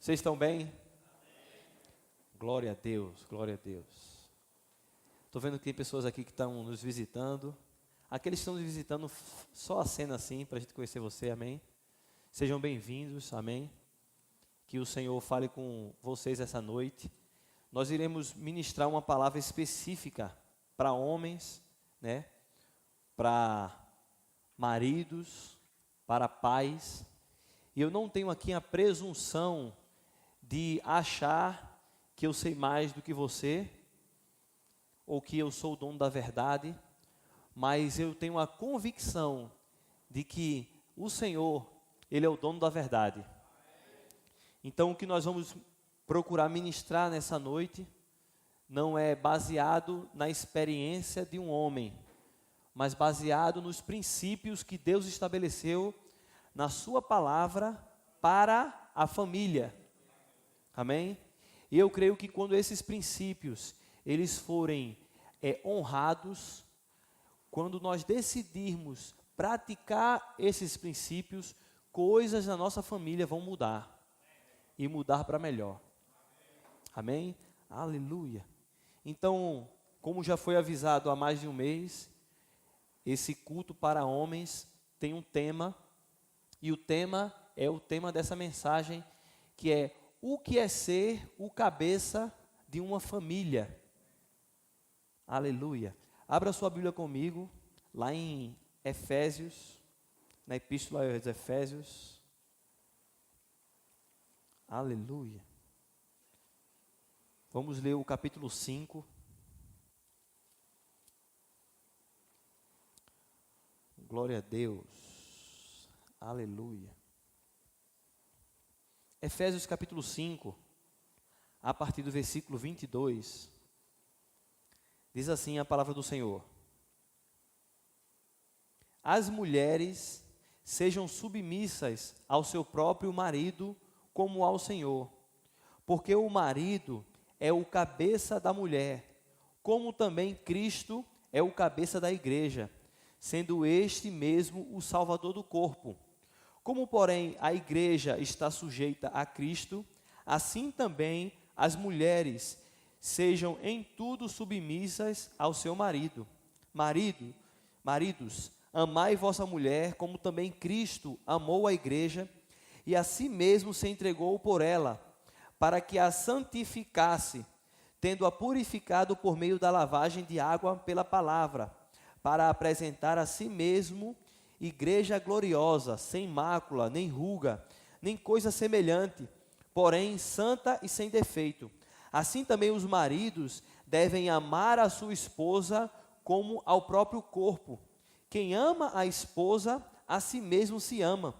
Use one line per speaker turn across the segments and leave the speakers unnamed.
Vocês estão bem? Glória a Deus, glória a Deus. Estou vendo que tem pessoas aqui que estão nos visitando. Aqueles que estão nos visitando, só a cena assim, para a gente conhecer você, amém? Sejam bem-vindos, amém? Que o Senhor fale com vocês essa noite. Nós iremos ministrar uma palavra específica para homens, né? Para maridos, para pais. E eu não tenho aqui a presunção de achar que eu sei mais do que você, ou que eu sou o dono da verdade, mas eu tenho a convicção de que o Senhor, Ele é o dono da verdade. Então o que nós vamos procurar ministrar nessa noite não é baseado na experiência de um homem, mas baseado nos princípios que Deus estabeleceu na sua palavra para a família. Amém? E eu creio que quando esses princípios, eles forem honrados, quando nós decidirmos praticar esses princípios, coisas na nossa família vão mudar. E mudar para melhor. Amém? Aleluia. Então, como já foi avisado há mais de um mês, esse culto para homens tem um tema, e o tema é o tema dessa mensagem, que é o que é ser o cabeça de uma família. Aleluia. Abra sua Bíblia comigo, lá em Efésios, na Epístola aos Efésios. Aleluia. Vamos ler o capítulo 5. Glória a Deus. Aleluia. Efésios capítulo 5, a partir do versículo 22, diz assim a palavra do Senhor: As mulheres sejam submissas ao seu próprio marido, como ao Senhor, porque o marido é o cabeça da mulher, como também Cristo é o cabeça da igreja, sendo este mesmo o Salvador do corpo. Como, porém, a igreja está sujeita a Cristo, assim também as mulheres sejam em tudo submissas ao seu marido. Maridos, amai vossa mulher, como também Cristo amou a igreja, e a si mesmo se entregou por ela, para que a santificasse, tendo-a purificado por meio da lavagem de água pela palavra, para apresentar a si mesmo igreja gloriosa, sem mácula, nem ruga, nem coisa semelhante, porém santa e sem defeito. Assim também os maridos devem amar a sua esposa como ao próprio corpo. Quem ama a esposa, a si mesmo se ama,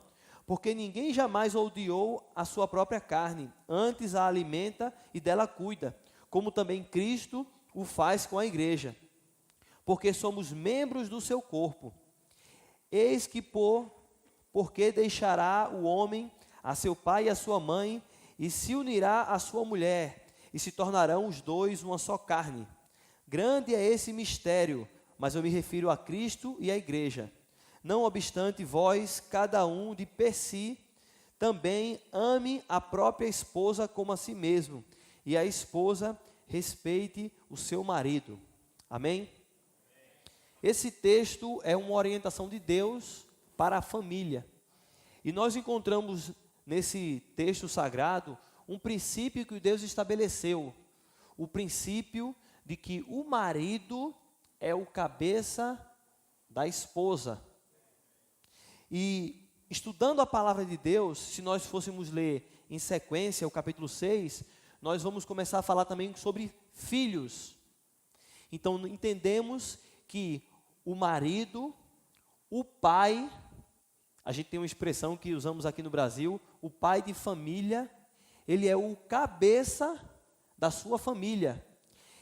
porque ninguém jamais odiou a sua própria carne, antes a alimenta e dela cuida, como também Cristo o faz com a igreja, porque somos membros do seu corpo. Eis que porque deixará o homem a seu pai e a sua mãe, e se unirá à sua mulher, e se tornarão os dois uma só carne. Grande é esse mistério, mas eu me refiro a Cristo e à igreja. Não obstante, vós, cada um de per si, também ame a própria esposa como a si mesmo, e a esposa respeite o seu marido. Amém? Esse texto é uma orientação de Deus para a família. E nós encontramos nesse texto sagrado um princípio que Deus estabeleceu. O princípio de que o marido é o cabeça da esposa. E estudando a palavra de Deus, se nós fôssemos ler em sequência o capítulo 6, nós vamos começar a falar também sobre filhos. Então entendemos que o marido, o pai, a gente tem uma expressão que usamos aqui no Brasil, o pai de família, ele é o cabeça da sua família.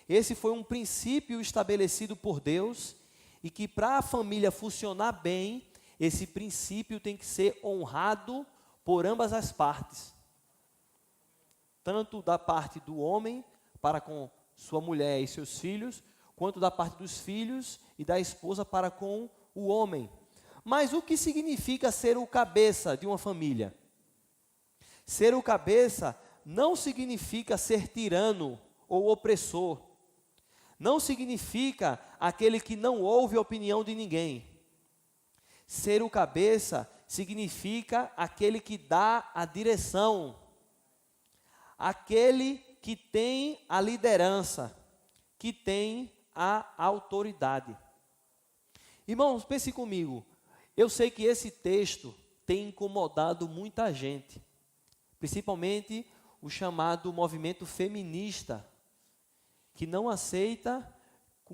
Esse foi um princípio estabelecido por Deus, e que para a família funcionar bem, esse princípio tem que ser honrado por ambas as partes. Tanto da parte do homem para com sua mulher e seus filhos, quanto da parte dos filhos e da esposa para com o homem. Mas o que significa ser o cabeça de uma família? Ser o cabeça não significa ser tirano ou opressor. Não significa aquele que não ouve a opinião de ninguém. Ser o cabeça significa aquele que dá a direção, aquele que tem a liderança, que tem a autoridade. Irmãos, pense comigo, eu sei que esse texto tem incomodado muita gente, principalmente o chamado movimento feminista, que não aceita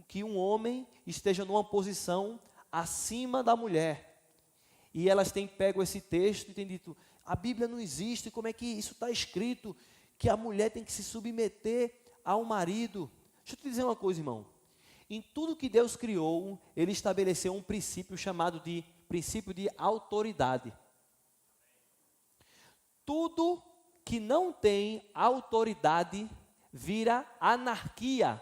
que um homem esteja numa posição acima da mulher. E elas têm pego esse texto e têm dito, a Bíblia não existe, como é que isso está escrito? Que a mulher tem que se submeter ao marido. Deixa eu te dizer uma coisa, irmão. Em tudo que Deus criou, Ele estabeleceu um princípio chamado de princípio de autoridade. Tudo que não tem autoridade vira anarquia.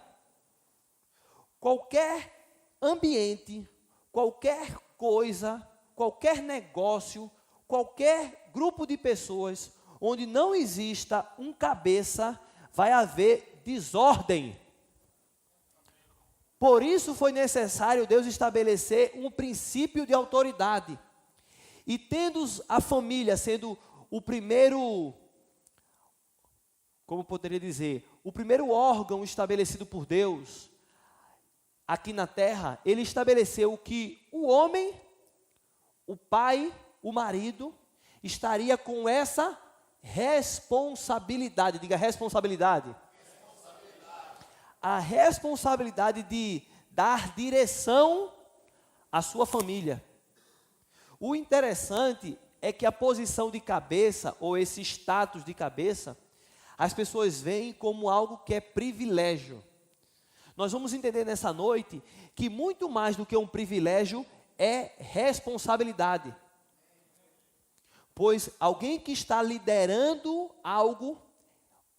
Qualquer ambiente, qualquer coisa, qualquer negócio, qualquer grupo de pessoas, onde não exista um cabeça, vai haver desordem. Por isso foi necessário Deus estabelecer um princípio de autoridade. E tendo a família sendo o primeiro, como poderia dizer, o primeiro órgão estabelecido por Deus aqui na terra, Ele estabeleceu que o homem, o pai, o marido, estaria com essa responsabilidade. Diga responsabilidade. A responsabilidade de dar direção à sua família. O interessante é que a posição de cabeça, ou esse status de cabeça, as pessoas veem como algo que é privilégio. Nós vamos entender nessa noite que muito mais do que um privilégio é responsabilidade. Pois alguém que está liderando algo,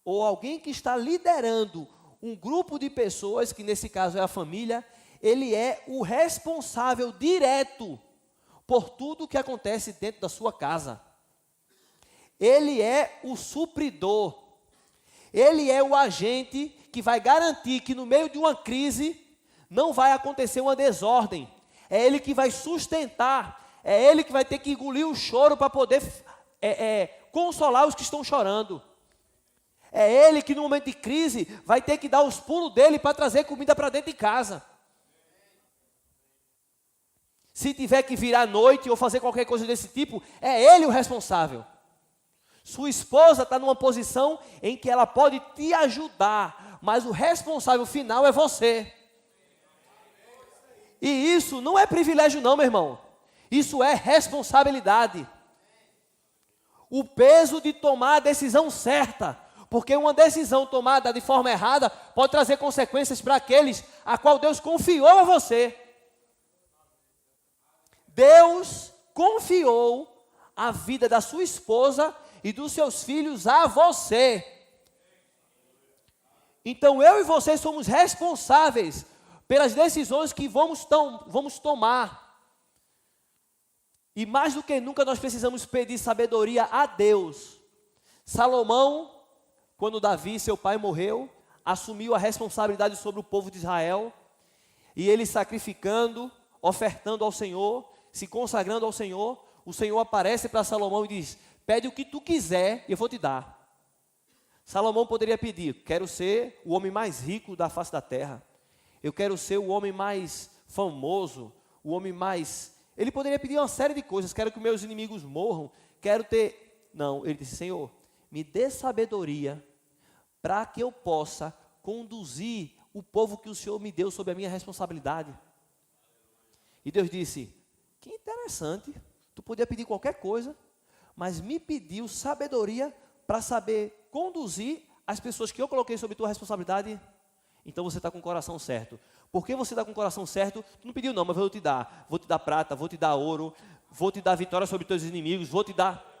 ou alguém que está liderando um grupo de pessoas, que nesse caso é a família, ele é o responsável direto por tudo que acontece dentro da sua casa. Ele é o supridor. Ele é o agente que vai garantir que no meio de uma crise não vai acontecer uma desordem. É ele que vai sustentar, é ele que vai ter que engolir o choro para poder consolar os que estão chorando. É ele que no momento de crise vai ter que dar os pulos dele para trazer comida para dentro de casa. Se tiver que virar à noite ou fazer qualquer coisa desse tipo, é ele o responsável. Sua esposa está numa posição em que ela pode te ajudar, mas o responsável final é você. E isso não é privilégio não, meu irmão. Isso é responsabilidade. O peso de tomar a decisão certa. Porque uma decisão tomada de forma errada pode trazer consequências para aqueles a qual Deus confiou a você. Deus confiou a vida da sua esposa e dos seus filhos a você. Então eu e você somos responsáveis pelas decisões que vamos tomar. E mais do que nunca nós precisamos pedir sabedoria a Deus. Salomão, quando Davi, seu pai, morreu, assumiu a responsabilidade sobre o povo de Israel, e ele sacrificando, ofertando ao Senhor, se consagrando ao Senhor, o Senhor aparece para Salomão e diz, pede o que tu quiser e eu vou te dar. Salomão poderia pedir, quero ser o homem mais rico da face da terra, eu quero ser o homem mais famoso, o homem mais... Ele poderia pedir uma série de coisas, quero que meus inimigos morram, quero ter... Não, ele disse, Senhor, me dê sabedoria para que eu possa conduzir o povo que o Senhor me deu sob a minha responsabilidade. E Deus disse, que interessante, tu podia pedir qualquer coisa, mas me pediu sabedoria para saber conduzir as pessoas que eu coloquei sob tua responsabilidade. Então você está com o coração certo. Por que você está com o coração certo? Tu não pediu não, mas vou te dar prata, vou te dar ouro, vou te dar vitória sobre teus inimigos, vou te dar...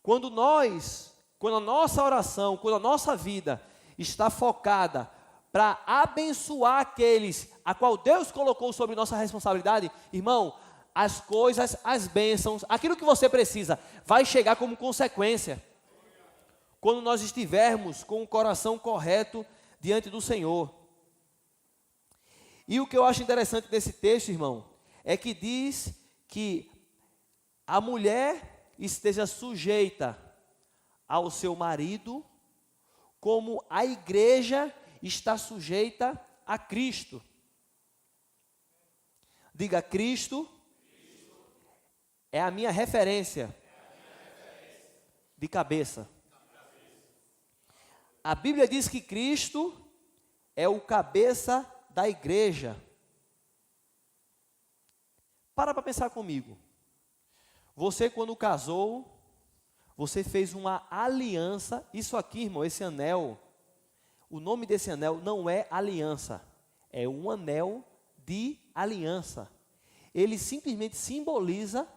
Quando a nossa oração, quando a nossa vida está focada para abençoar aqueles a qual Deus colocou sobre nossa responsabilidade, irmão, as coisas, as bênçãos, aquilo que você precisa, vai chegar como consequência. quando nós estivermos com o coração correto diante do Senhor. E o que eu acho interessante nesse texto, irmão, é que diz que a mulher esteja sujeita ao seu marido, como a igreja está sujeita a Cristo. Diga, Cristo é a minha referência de cabeça. A Bíblia diz que Cristo é o cabeça da igreja. Para pensar comigo. Você, quando casou, você fez uma aliança. Isso aqui, irmão, esse anel, o nome desse anel não é aliança, é um anel de aliança. Ele simplesmente simboliza,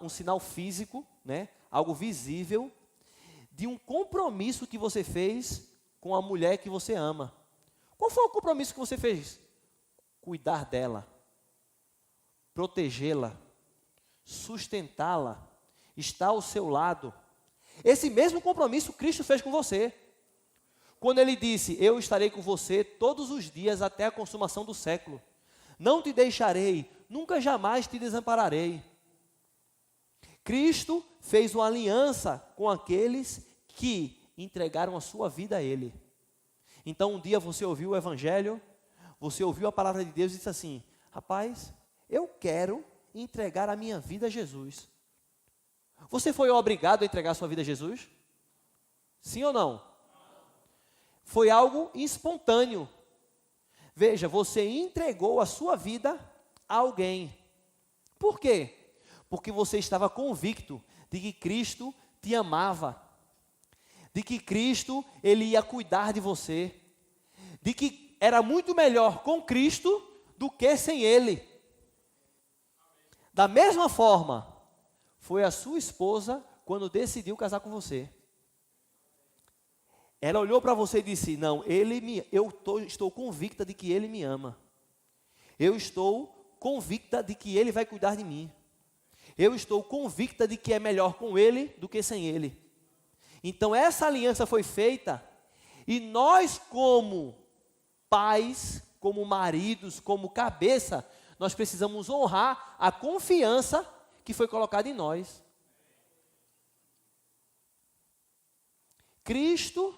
um sinal físico, né, algo visível, de um compromisso que você fez com a mulher que você ama. Qual foi o compromisso que você fez? Cuidar dela, protegê-la, sustentá-la, estar ao seu lado. Esse mesmo compromisso Cristo fez com você. Quando ele disse, eu estarei com você todos os dias até a consumação do século. Não te deixarei, nunca jamais te desampararei. Cristo fez uma aliança com aqueles que entregaram a sua vida a Ele. Então um dia você ouviu o Evangelho, você ouviu a palavra de Deus e disse assim, rapaz, eu quero entregar a minha vida a Jesus. Você foi obrigado a entregar a sua vida a Jesus? Sim ou não? Foi algo espontâneo. Veja, você entregou a sua vida a alguém. Por quê? Porque você estava convicto de que Cristo te amava, de que Cristo, Ele ia cuidar de você, de que era muito melhor com Cristo do que sem Ele. Da mesma forma, foi a sua esposa quando decidiu casar com você. Ela olhou para você e disse, não, estou convicta de que Ele me ama. Eu estou convicta de que Ele vai cuidar de mim. Eu estou convicta de que é melhor com Ele do que sem Ele. Então essa aliança foi feita e nós como pais, como maridos, como cabeça, nós precisamos honrar a confiança que foi colocada em nós. Cristo,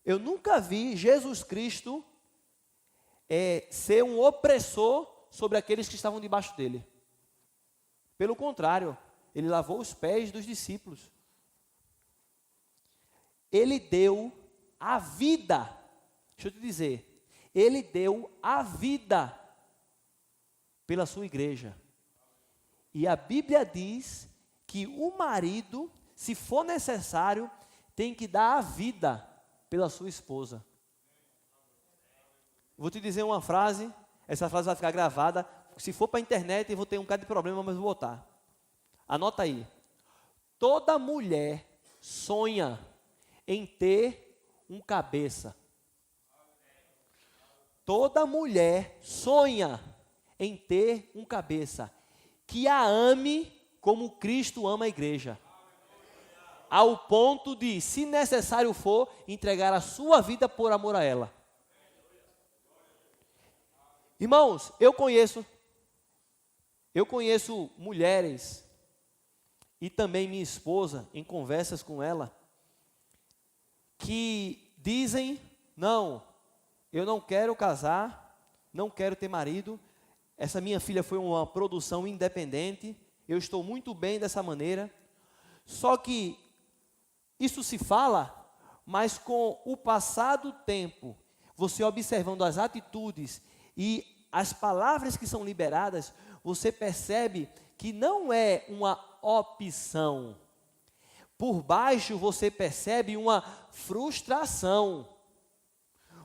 eu nunca vi Jesus Cristo ser um opressor sobre aqueles que estavam debaixo dele. Pelo contrário, ele lavou os pés dos discípulos. Ele deu a vida, deixa eu te dizer, ele deu a vida pela sua igreja. E a Bíblia diz que o marido, se for necessário, tem que dar a vida pela sua esposa. Vou te dizer uma frase, essa frase vai ficar gravada. Se for para a internet, eu vou ter um bocado de problema, mas vou botar. Anota aí. Toda mulher sonha em ter um cabeça. Toda mulher sonha em ter um cabeça que a ame como Cristo ama a igreja. Ao ponto de, se necessário for, entregar a sua vida por amor a ela. Irmãos, eu conheço mulheres e também minha esposa, em conversas com ela, que dizem, não, eu não quero casar, não quero ter marido, essa minha filha foi uma produção independente, eu estou muito bem dessa maneira, só que isso se fala, mas com o passar do tempo, você observando as atitudes e as palavras que são liberadas, você percebe que não é uma opção. Por baixo você percebe uma frustração.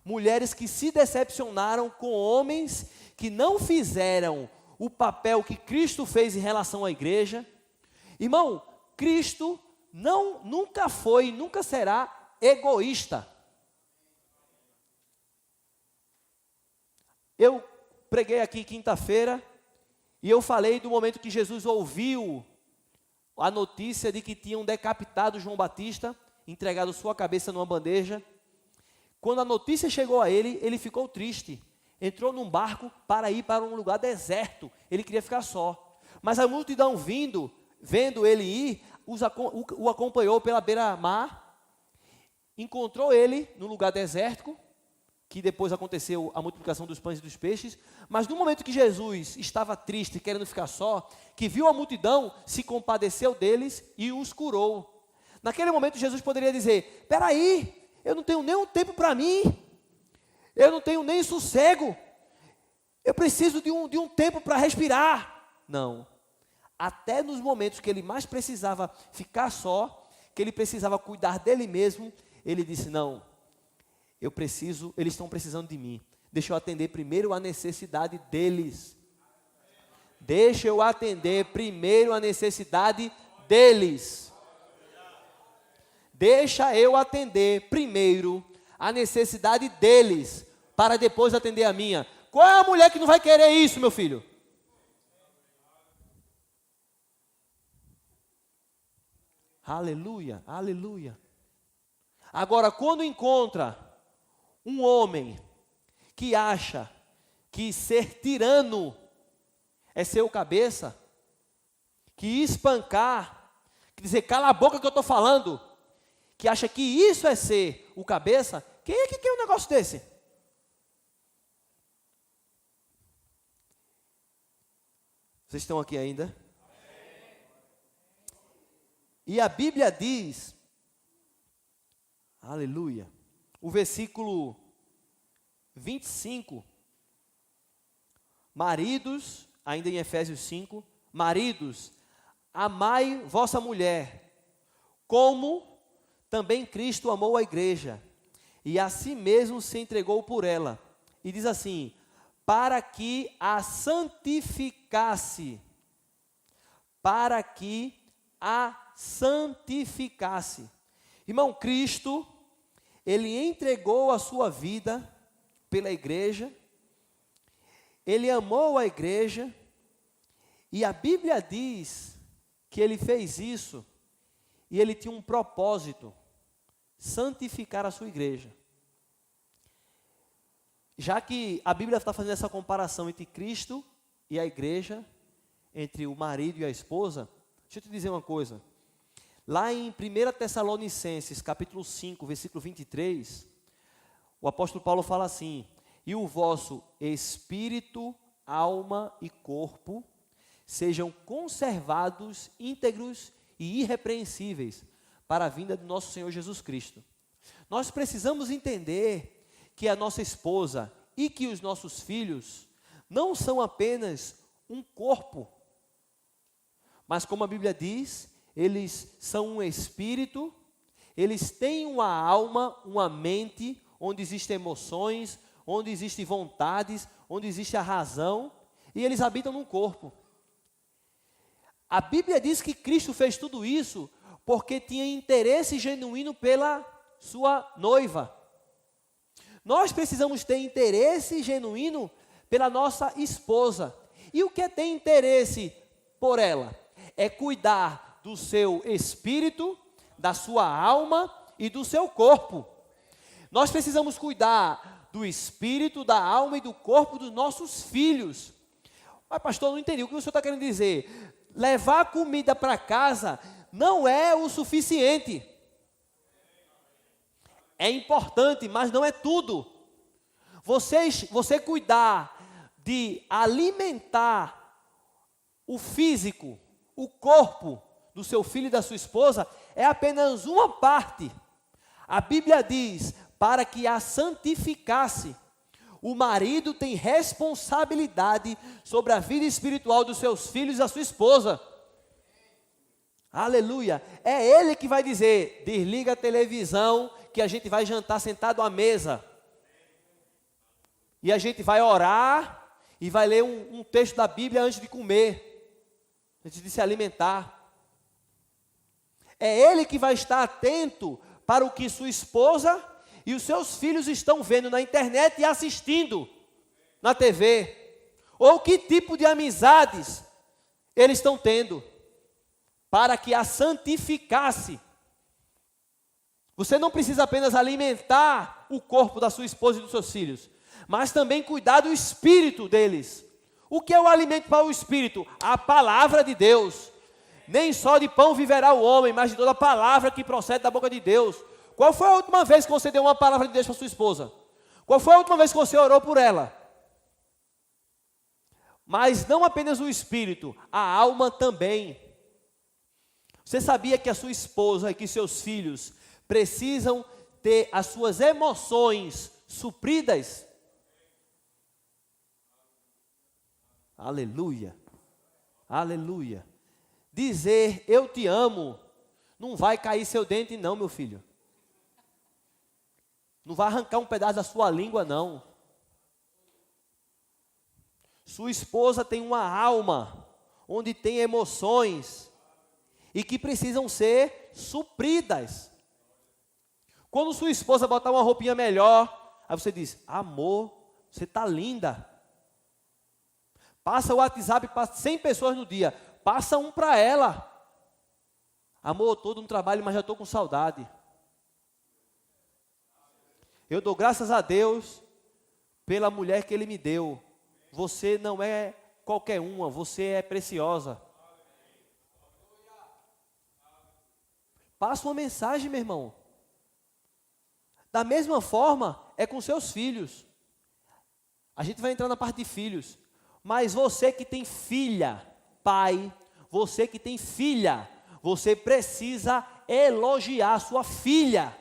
Mulheres que se decepcionaram com homens que não fizeram o papel que Cristo fez em relação à igreja. Irmão, Cristo nunca foi, nunca será egoísta. Eu preguei aqui quinta-feira e eu falei do momento que Jesus ouviu a notícia de que tinham decapitado João Batista entregado sua cabeça numa bandeja. Quando a notícia chegou a ele, ele ficou triste. Entrou num barco para ir para um lugar deserto. Ele queria ficar só. Mas a multidão vendo ele ir, o acompanhou pela beira-mar, encontrou ele no lugar desértico, que depois aconteceu a multiplicação dos pães e dos peixes, mas no momento que Jesus estava triste, querendo ficar só, que viu a multidão, se compadeceu deles e os curou. Naquele momento Jesus poderia dizer, espera aí, eu não tenho nem um tempo para mim, eu não tenho nem sossego, eu preciso de um tempo para respirar. Não, até nos momentos que ele mais precisava ficar só, que ele precisava cuidar dele mesmo, ele disse, não, eles estão precisando de mim. Deixa eu atender primeiro a necessidade deles. Deixa eu atender primeiro a necessidade deles. Deixa eu atender primeiro a necessidade deles, para depois atender a minha. Qual é a mulher que não vai querer isso, meu filho? Aleluia, aleluia. Agora, quando encontra um homem que acha que ser tirano é ser o cabeça, que espancar, que dizer cala a boca que eu estou falando, que acha que isso é ser o cabeça, quem é que quer um negócio desse? Vocês estão aqui ainda? E a Bíblia diz, aleluia, o versículo 25, maridos, ainda em Efésios 5, maridos, amai vossa mulher, como também Cristo amou a igreja, e a si mesmo se entregou por ela. E diz assim, para que a santificasse, para que a santificasse. Irmão, Cristo, ele entregou a sua vida pela igreja, ele amou a igreja, e a Bíblia diz que ele fez isso, e ele tinha um propósito, santificar a sua igreja. Já que a Bíblia está fazendo essa comparação entre Cristo e a igreja, entre o marido e a esposa, deixa eu te dizer uma coisa. Lá em 1 Tessalonicenses, capítulo 5, versículo 23, o apóstolo Paulo fala assim, e o vosso espírito, alma e corpo sejam conservados íntegros e irrepreensíveis para a vinda do nosso Senhor Jesus Cristo. Nós precisamos entender que a nossa esposa e que os nossos filhos não são apenas um corpo, mas como a Bíblia diz, eles são um espírito, eles têm uma alma, uma mente, onde existem emoções, onde existem vontades, onde existe a razão, e eles habitam num corpo. A Bíblia diz que Cristo fez tudo isso porque tinha interesse genuíno pela sua noiva. Nós precisamos ter interesse genuíno pela nossa esposa. E o que é ter interesse por ela? É cuidar do seu espírito, da sua alma e do seu corpo. Nós precisamos cuidar do espírito, da alma e do corpo dos nossos filhos. Mas pastor, eu não entendi, o que o senhor está querendo dizer? Levar comida para casa não é o suficiente. É importante, mas não é tudo. Você cuidar de alimentar o físico, o corpo do seu filho e da sua esposa é apenas uma parte. A Bíblia diz, para que a santificasse. O marido tem responsabilidade sobre a vida espiritual dos seus filhos e da sua esposa. Aleluia. É ele que vai dizer, desliga a televisão, que a gente vai jantar sentado à mesa. E a gente vai orar e vai ler um texto da Bíblia antes de comer, antes de se alimentar. É ele que vai estar atento para o que sua esposa e os seus filhos estão vendo na internet e assistindo na TV. Ou que tipo de amizades eles estão tendo, para que a santificasse. Você não precisa apenas alimentar o corpo da sua esposa e dos seus filhos, mas também cuidar do espírito deles. O que é o alimento para o espírito? A palavra de Deus. Nem só de pão viverá o homem, mas de toda a palavra que procede da boca de Deus. Qual foi a última vez que você deu uma palavra de Deus para sua esposa? Qual foi a última vez que você orou por ela? Mas não apenas o espírito, a alma também. Você sabia que a sua esposa e que seus filhos precisam ter as suas emoções supridas? Aleluia, aleluia. Dizer eu te amo, não vai cair seu dente não, meu filho. Não vai arrancar um pedaço da sua língua não. Sua esposa tem uma alma, onde tem emoções, e que precisam ser supridas. Quando sua esposa botar uma roupinha melhor, aí você diz, amor, você está linda. Passa o WhatsApp para 100 pessoas no dia, passa um para ela. Amor, estou no trabalho, mas já estou com saudade. Eu dou graças a Deus pela mulher que Ele me deu. Você não é qualquer uma, você é preciosa. Passa uma mensagem, meu irmão. Da mesma forma, é com seus filhos. A gente vai entrar na parte de filhos. Mas você que tem filha, pai, você que tem filha, você precisa elogiar a sua filha.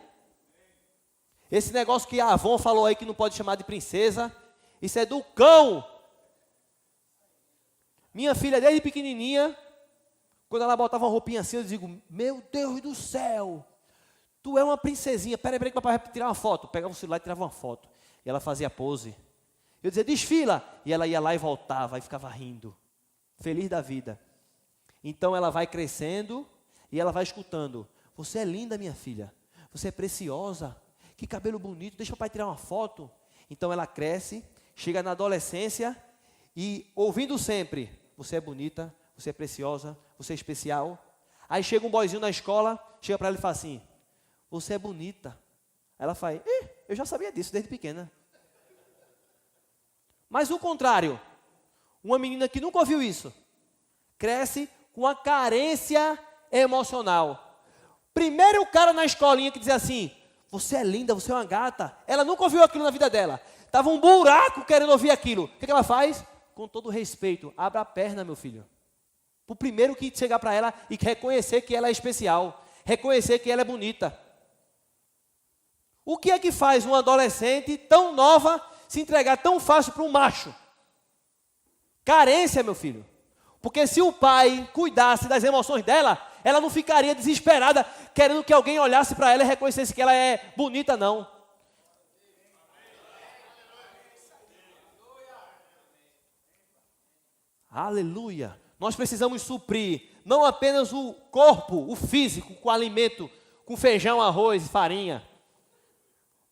Esse negócio que a Avon falou aí que não pode chamar de princesa, isso é do cão. Minha filha, desde pequenininha, quando ela botava uma roupinha assim, eu digo, meu Deus do céu, tu é uma princesinha, peraí que papai vai tirar uma foto. Pegava o celular e tirava uma foto. E ela fazia pose. Eu dizia, desfila. E ela ia lá e voltava e ficava rindo, feliz da vida. Então ela vai crescendo e ela vai escutando, você é linda, minha filha, você é preciosa, que cabelo bonito, deixa o pai tirar uma foto. Então ela cresce, chega na adolescência e ouvindo sempre, você é bonita, você é preciosa, você é especial. Aí chega um boyzinho na escola, chega para ela e fala assim, você é bonita. Ela fala, eu já sabia disso desde pequena. Mas o contrário, uma menina que nunca ouviu isso, cresce com a carência emocional. Primeiro o cara na escolinha que dizia assim, você é linda, você é uma gata. Ela nunca ouviu aquilo na vida dela. Estava um buraco querendo ouvir aquilo. O que ela faz? Com todo respeito, abra a perna, meu filho. O primeiro que chegar para ela e reconhecer que ela é especial, reconhecer que ela é bonita. O que é que faz uma adolescente tão nova se entregar tão fácil para um macho? Carência, meu filho. Porque se o pai cuidasse das emoções dela, ela não ficaria desesperada, querendo que alguém olhasse para ela e reconhecesse que ela é bonita, não. Aleluia. Nós precisamos suprir não apenas o corpo, o físico, com alimento, com feijão, arroz e farinha,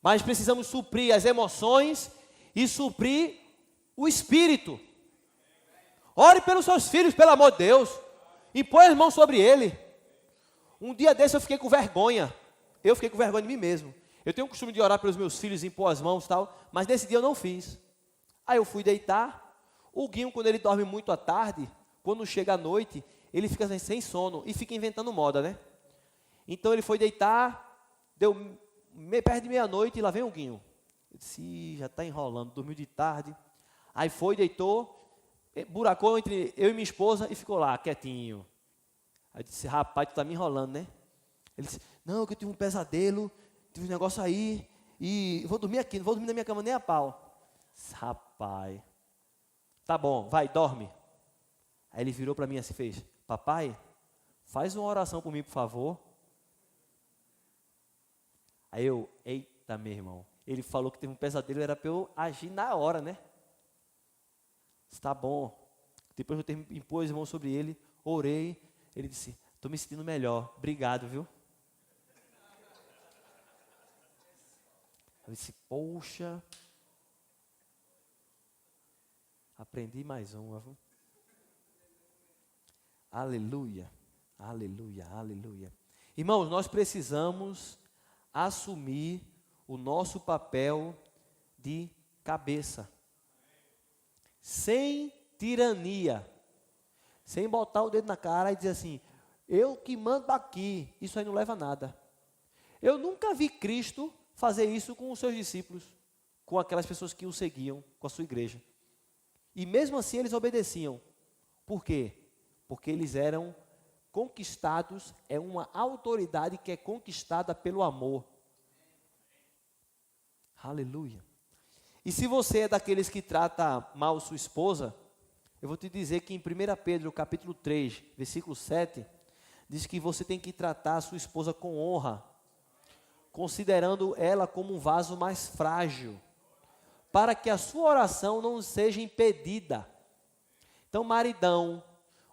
mas precisamos suprir as emoções e suprir o espírito. Ore pelos seus filhos, pelo amor de Deus. Impõe as mãos sobre ele. Um dia desse eu fiquei com vergonha. Eu fiquei com vergonha de mim mesmo. Eu tenho o costume de orar pelos meus filhos, impor as mãos e tal, mas nesse dia eu não fiz. Aí eu fui deitar. O Guinho, quando ele dorme muito à tarde, quando chega a noite, ele fica sem sono e fica inventando moda, né? Então ele foi deitar, deu perto de meia-noite e lá vem o Guinho. Eu disse, já está enrolando, dormiu de tarde. Aí foi, deitou, buracou entre eu e minha esposa e ficou lá, quietinho. Aí eu disse, rapaz, tu está me enrolando, né? Ele disse, não, que eu tive um pesadelo, tive um negócio aí, e vou dormir aqui, não vou dormir na minha cama nem a pau. Disse, rapaz, tá bom, vai, dorme. Aí ele virou para mim assim, fez, papai, faz uma oração por mim, por favor. Aí eu, eita, meu irmão, ele falou que teve um pesadelo, era para eu agir na hora, né? Está bom. Depois eu impus as mãos sobre ele, orei. Ele disse, estou me sentindo melhor, obrigado, viu? Eu disse, poxa, aprendi mais uma, viu? Aleluia, aleluia, aleluia. Irmãos, nós precisamos assumir o nosso papel de cabeça. Sem tirania. Sem botar o dedo na cara e dizer assim, eu que mando aqui. Isso aí não leva a nada. Eu nunca vi Cristo fazer isso com os seus discípulos, com aquelas pessoas que o seguiam, com a sua igreja. E mesmo assim eles obedeciam. Por quê? Porque eles eram conquistados, é uma autoridade que é conquistada pelo amor. Aleluia. E se você é daqueles que trata mal sua esposa, eu vou te dizer que em 1 Pedro, capítulo 3, versículo 7, diz que você tem que tratar a sua esposa com honra, considerando ela como um vaso mais frágil, para que a sua oração não seja impedida. Então, maridão,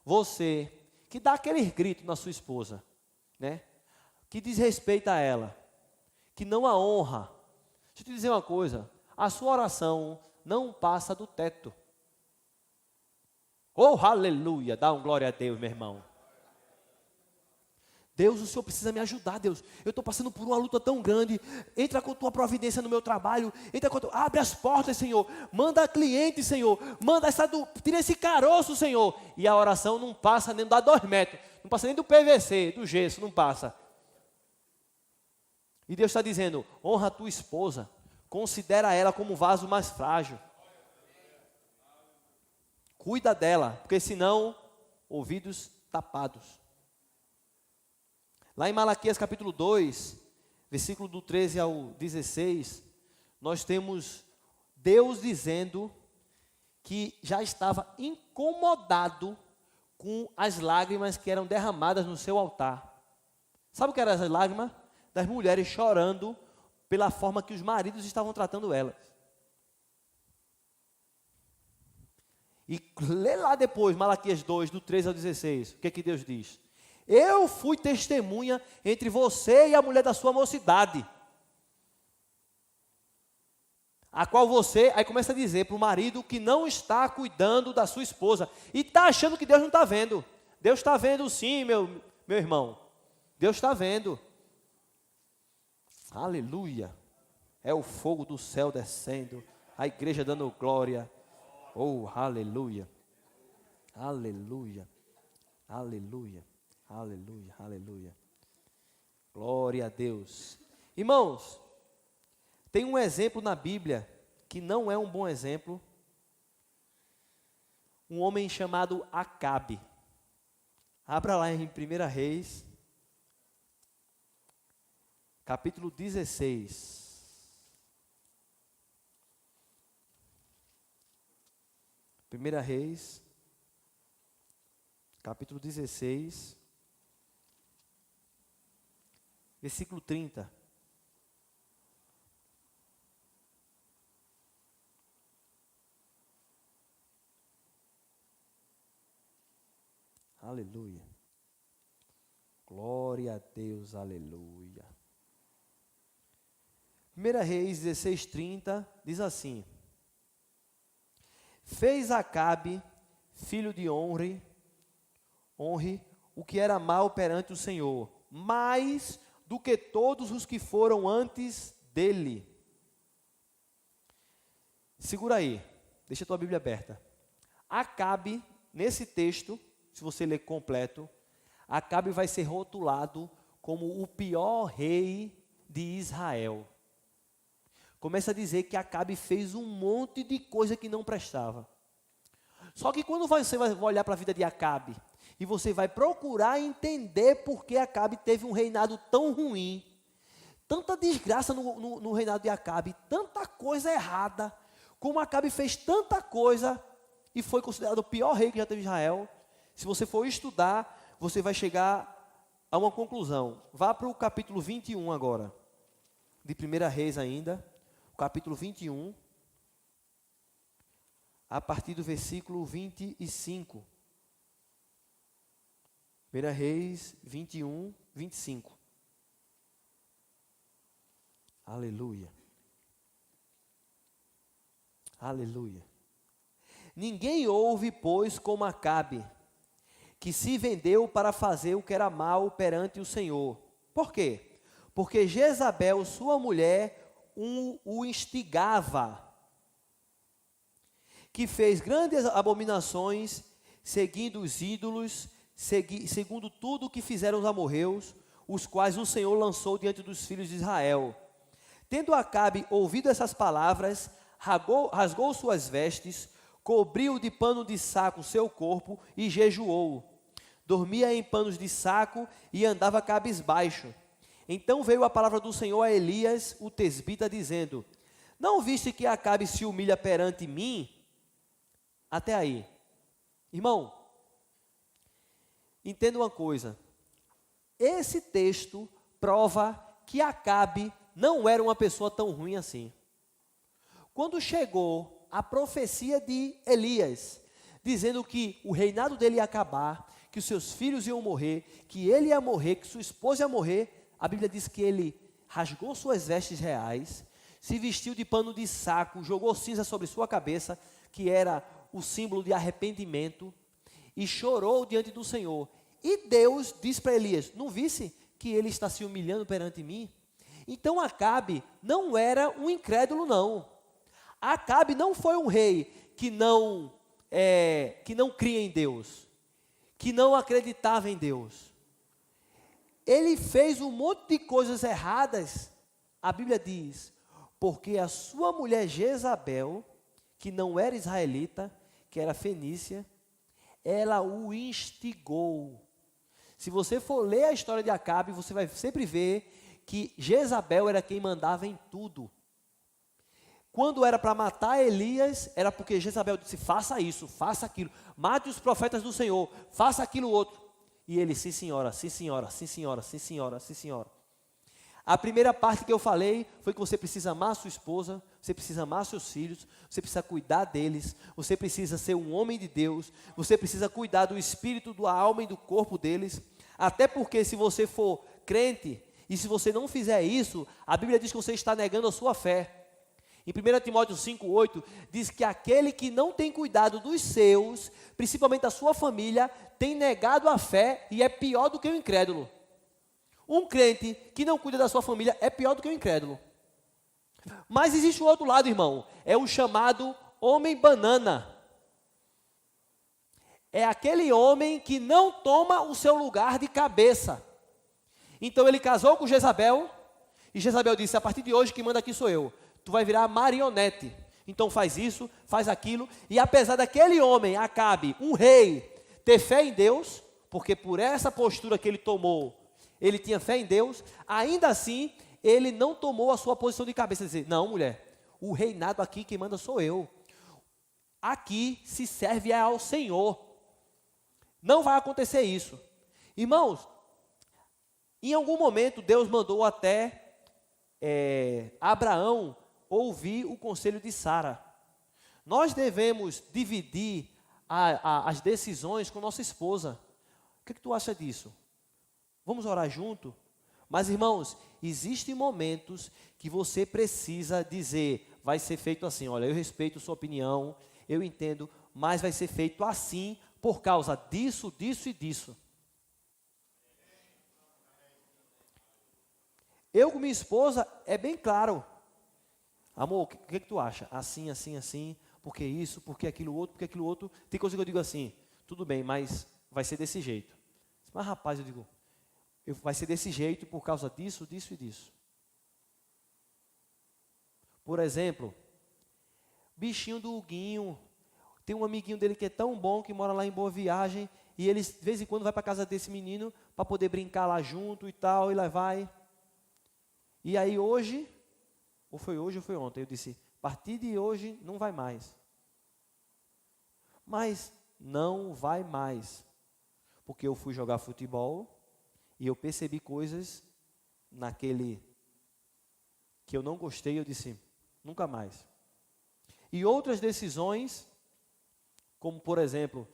você que dá aquele grito na sua esposa, né? Que desrespeita ela, que não a honra. Deixa eu te dizer uma coisa, a sua oração não passa do teto. Oh, aleluia, dá um glória a Deus, meu irmão. Deus, o Senhor precisa me ajudar, Deus. Eu estou passando por uma luta tão grande. Entra com a tua providência no meu trabalho. Abre as portas, Senhor. Manda cliente, Senhor. Tira esse caroço, Senhor. E a oração não passa nem da 2 metros. Não passa nem do PVC, do gesso, não passa. E Deus está dizendo, honra a tua esposa. Considera ela como um vaso mais frágil. Cuida dela, porque senão, ouvidos tapados. Lá em Malaquias capítulo 2, versículo do 13 ao 16, nós temos Deus dizendo que já estava incomodado com as lágrimas que eram derramadas no seu altar. Sabe o que eram as lágrimas? Das mulheres chorando pela forma que os maridos estavam tratando elas. E lê lá depois, Malaquias 2, do 13 ao 16, o que é que Deus diz? Eu fui testemunha entre você e a mulher da sua mocidade, a qual você, aí começa a dizer para o marido que não está cuidando da sua esposa, e está achando que Deus não está vendo. Deus está vendo sim, meu irmão, Deus está vendo. Aleluia, é o fogo do céu descendo, a igreja dando glória. Oh, aleluia, aleluia, aleluia, aleluia, aleluia. Glória a Deus. Irmãos, tem um exemplo na Bíblia que não é um bom exemplo. Um homem chamado Acabe. Abra lá em 1 Reis, capítulo 16. 1 Reis, capítulo 16, versículo 30. Aleluia. Glória a Deus, aleluia. 1 Reis 16, 30 diz assim: fez Acabe, filho de Onre, o que era mal perante o Senhor, mais do que todos os que foram antes dele. Segura aí, deixa a tua Bíblia aberta. Acabe, nesse texto, se você ler completo, Acabe vai ser rotulado como o pior rei de Israel. Começa a dizer que Acabe fez um monte de coisa que não prestava. Só que quando você vai olhar para a vida de Acabe, e você vai procurar entender por que Acabe teve um reinado tão ruim, tanta desgraça no reinado de Acabe, tanta coisa errada, como Acabe fez tanta coisa, e foi considerado o pior rei que já teve Israel. Se você for estudar, você vai chegar a uma conclusão. Vá para o capítulo 21 agora, de 1 Reis ainda, capítulo 21, a partir do versículo 25. 1 Reis 21, 25. Aleluia. Aleluia. Ninguém houve, pois, como Acabe, que se vendeu para fazer o que era mal perante o Senhor. Por quê? porque Jezabel, sua mulher, o instigava, que fez grandes abominações, seguindo os ídolos, segundo tudo o que fizeram os amorreus, os quais o Senhor lançou diante dos filhos de Israel. Tendo Acabe ouvido essas palavras, rasgou suas vestes, cobriu de pano de saco seu corpo e jejuou. Dormia em panos de saco e andava cabisbaixo. Então veio a palavra do Senhor a Elias, o tesbita, dizendo: não viste que Acabe se humilha perante mim? Até aí. Irmão, entenda uma coisa. Esse texto prova que Acabe não era uma pessoa tão ruim assim. Quando chegou a profecia de Elias, dizendo que o reinado dele ia acabar, que os seus filhos iam morrer, que ele ia morrer, que sua esposa ia morrer, a Bíblia diz que ele rasgou suas vestes reais, se vestiu de pano de saco, jogou cinza sobre sua cabeça, que era o símbolo de arrependimento, e chorou diante do Senhor. E Deus disse para Elias: não visse que ele está se humilhando perante mim? Então Acabe não era um incrédulo, não. Acabe não foi um rei que não cria em Deus, que não acreditava em Deus. Ele fez um monte de coisas erradas, a Bíblia diz, porque a sua mulher Jezabel, que não era israelita, que era fenícia, ela o instigou. Se você for ler a história de Acabe, você vai sempre ver que Jezabel era quem mandava em tudo. Quando era para matar Elias, era porque Jezabel disse: faça isso, faça aquilo, mate os profetas do Senhor, faça aquilo outro. E ele: sim senhora, sim senhora, sim senhora, sim senhora, sim senhora. A primeira parte que eu falei foi que você precisa amar a sua esposa, você precisa amar seus filhos, você precisa cuidar deles, você precisa ser um homem de Deus, você precisa cuidar do espírito, da alma e do corpo deles. Até porque se você for crente, e se você não fizer isso, a Bíblia diz que você está negando a sua fé. Em 1 Timóteo 5,8, diz que aquele que não tem cuidado dos seus, principalmente da sua família, tem negado a fé e é pior do que o incrédulo. Um crente que não cuida da sua família é pior do que o incrédulo. Mas existe o outro lado, irmão, é o chamado homem banana. É aquele homem que não toma o seu lugar de cabeça. Então ele casou com Jezabel, e Jezabel disse: a partir de hoje quem manda aqui sou eu. Tu vai virar marionete. Então faz isso, faz aquilo. E apesar daquele homem, Acabe, um rei, ter fé em Deus, porque por essa postura que ele tomou, ele tinha fé em Deus, ainda assim, ele não tomou a sua posição de cabeça, dizer: não, mulher, o reinado aqui quem manda sou eu. Aqui se serve ao Senhor. Não vai acontecer isso. Irmãos, em algum momento Deus mandou até Abraão ouvir o conselho de Sara. Nós devemos dividir as decisões com nossa esposa. O que tu acha disso? Vamos orar junto? Mas, irmãos, existem momentos que você precisa dizer: vai ser feito assim, olha, eu respeito sua opinião, eu entendo, mas vai ser feito assim por causa disso, disso e disso. Eu com minha esposa é bem claro: amor, o que tu acha? Assim, assim, assim, porque isso, porque aquilo outro, porque aquilo outro. Tem coisa que eu digo assim: tudo bem, mas vai ser desse jeito. Mas rapaz, eu digo, vai ser desse jeito por causa disso, disso e disso. Por exemplo, bichinho do Huguinho, tem um amiguinho dele que é tão bom, que mora lá em Boa Viagem, e ele de vez em quando vai para a casa desse menino, para poder brincar lá junto e tal, e lá vai. E aí hoje, ou foi hoje ou foi ontem, eu disse: a partir de hoje não vai mais. Mas não vai mais, porque eu fui jogar futebol e eu percebi coisas naquele que eu não gostei, eu disse: nunca mais. E outras decisões, como por exemplo,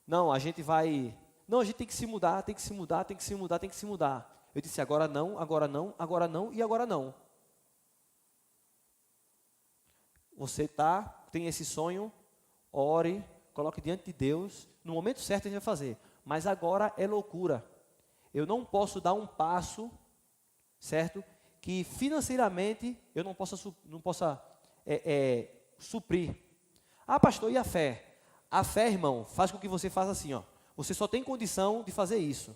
não, a gente tem que se mudar, tem que se mudar, tem que se mudar, tem que se mudar. Eu disse: agora não, agora não, agora não e agora não. Você tem esse sonho, ore, coloque diante de Deus, no momento certo a gente vai fazer. Mas agora é loucura. Eu não posso dar um passo certo? Que financeiramente eu não possa suprir. Ah, pastor, e a fé? A fé, irmão, faz com que você faça assim, ó. Você só tem condição de fazer isso.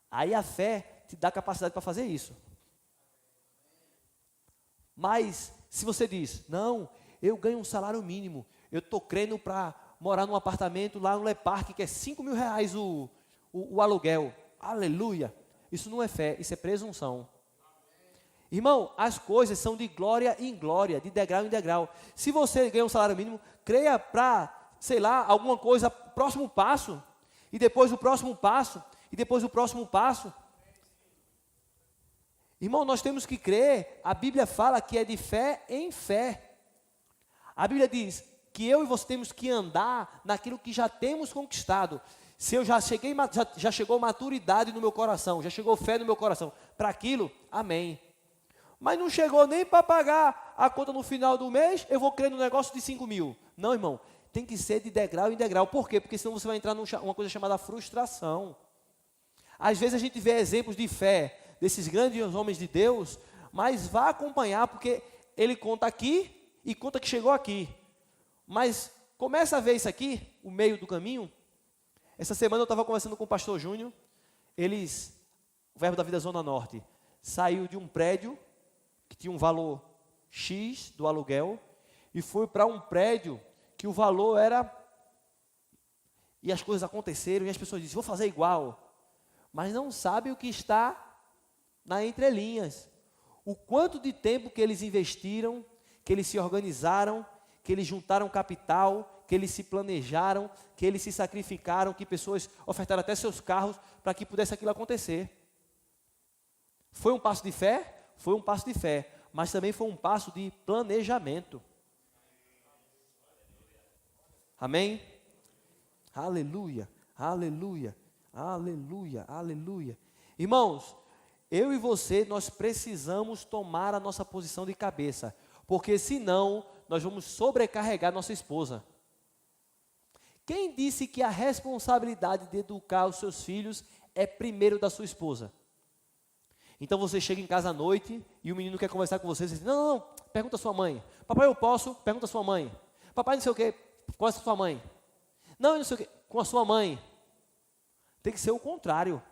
Aí a fé te dá capacidade para fazer isso. Mas, se você diz, não, eu ganho um salário mínimo, eu estou crendo para morar num apartamento lá no Le Parque, que é 5 mil reais o aluguel. Aleluia. Isso não é fé, isso é presunção. Irmão, as coisas são de glória em glória, de degrau em degrau. Se você ganha um salário mínimo, creia para, sei lá, alguma coisa, próximo passo, e depois o próximo passo, e depois o próximo passo. Irmão, nós temos que crer, a Bíblia fala que é de fé em fé. A Bíblia diz que eu e você temos que andar naquilo que já temos conquistado. Se eu já chegou maturidade no meu coração, já chegou fé no meu coração para aquilo, amém. Mas não chegou nem para pagar a conta no final do mês, eu vou crer no negócio de 5 mil. Não, irmão, tem que ser de degrau em degrau. Por quê? Porque senão você vai entrar numa coisa chamada frustração. Às vezes a gente vê exemplos de fé desses grandes homens de Deus, mas vá acompanhar, porque ele conta aqui e conta que chegou aqui. Mas começa a ver isso aqui, o meio do caminho. Essa semana eu estava conversando com o pastor Júnior, o Verbo da Vida Zona Norte, saiu de um prédio que tinha um valor X do aluguel e foi para um prédio que o valor era... E as coisas aconteceram e as pessoas dizem, vou fazer igual. Mas não sabe o que está na entrelinhas. O quanto de tempo que eles investiram, que eles se organizaram, que eles juntaram capital, que eles se planejaram, que eles se sacrificaram, que pessoas ofertaram até seus carros para que pudesse aquilo acontecer. Foi um passo de fé? Foi um passo de fé, mas também foi um passo de planejamento. Amém? Aleluia, aleluia, aleluia, aleluia. Irmãos, eu e você, nós precisamos tomar a nossa posição de cabeça, porque senão nós vamos sobrecarregar nossa esposa. Quem disse que a responsabilidade de educar os seus filhos é primeiro da sua esposa? Então você chega em casa à noite e o menino quer conversar com você, você diz, não, pergunta a sua mãe. Papai, eu posso? Pergunta a sua mãe. Papai, não sei o quê, conversa com a sua mãe. Não sei o quê, com a sua mãe. Tem que ser o contrário.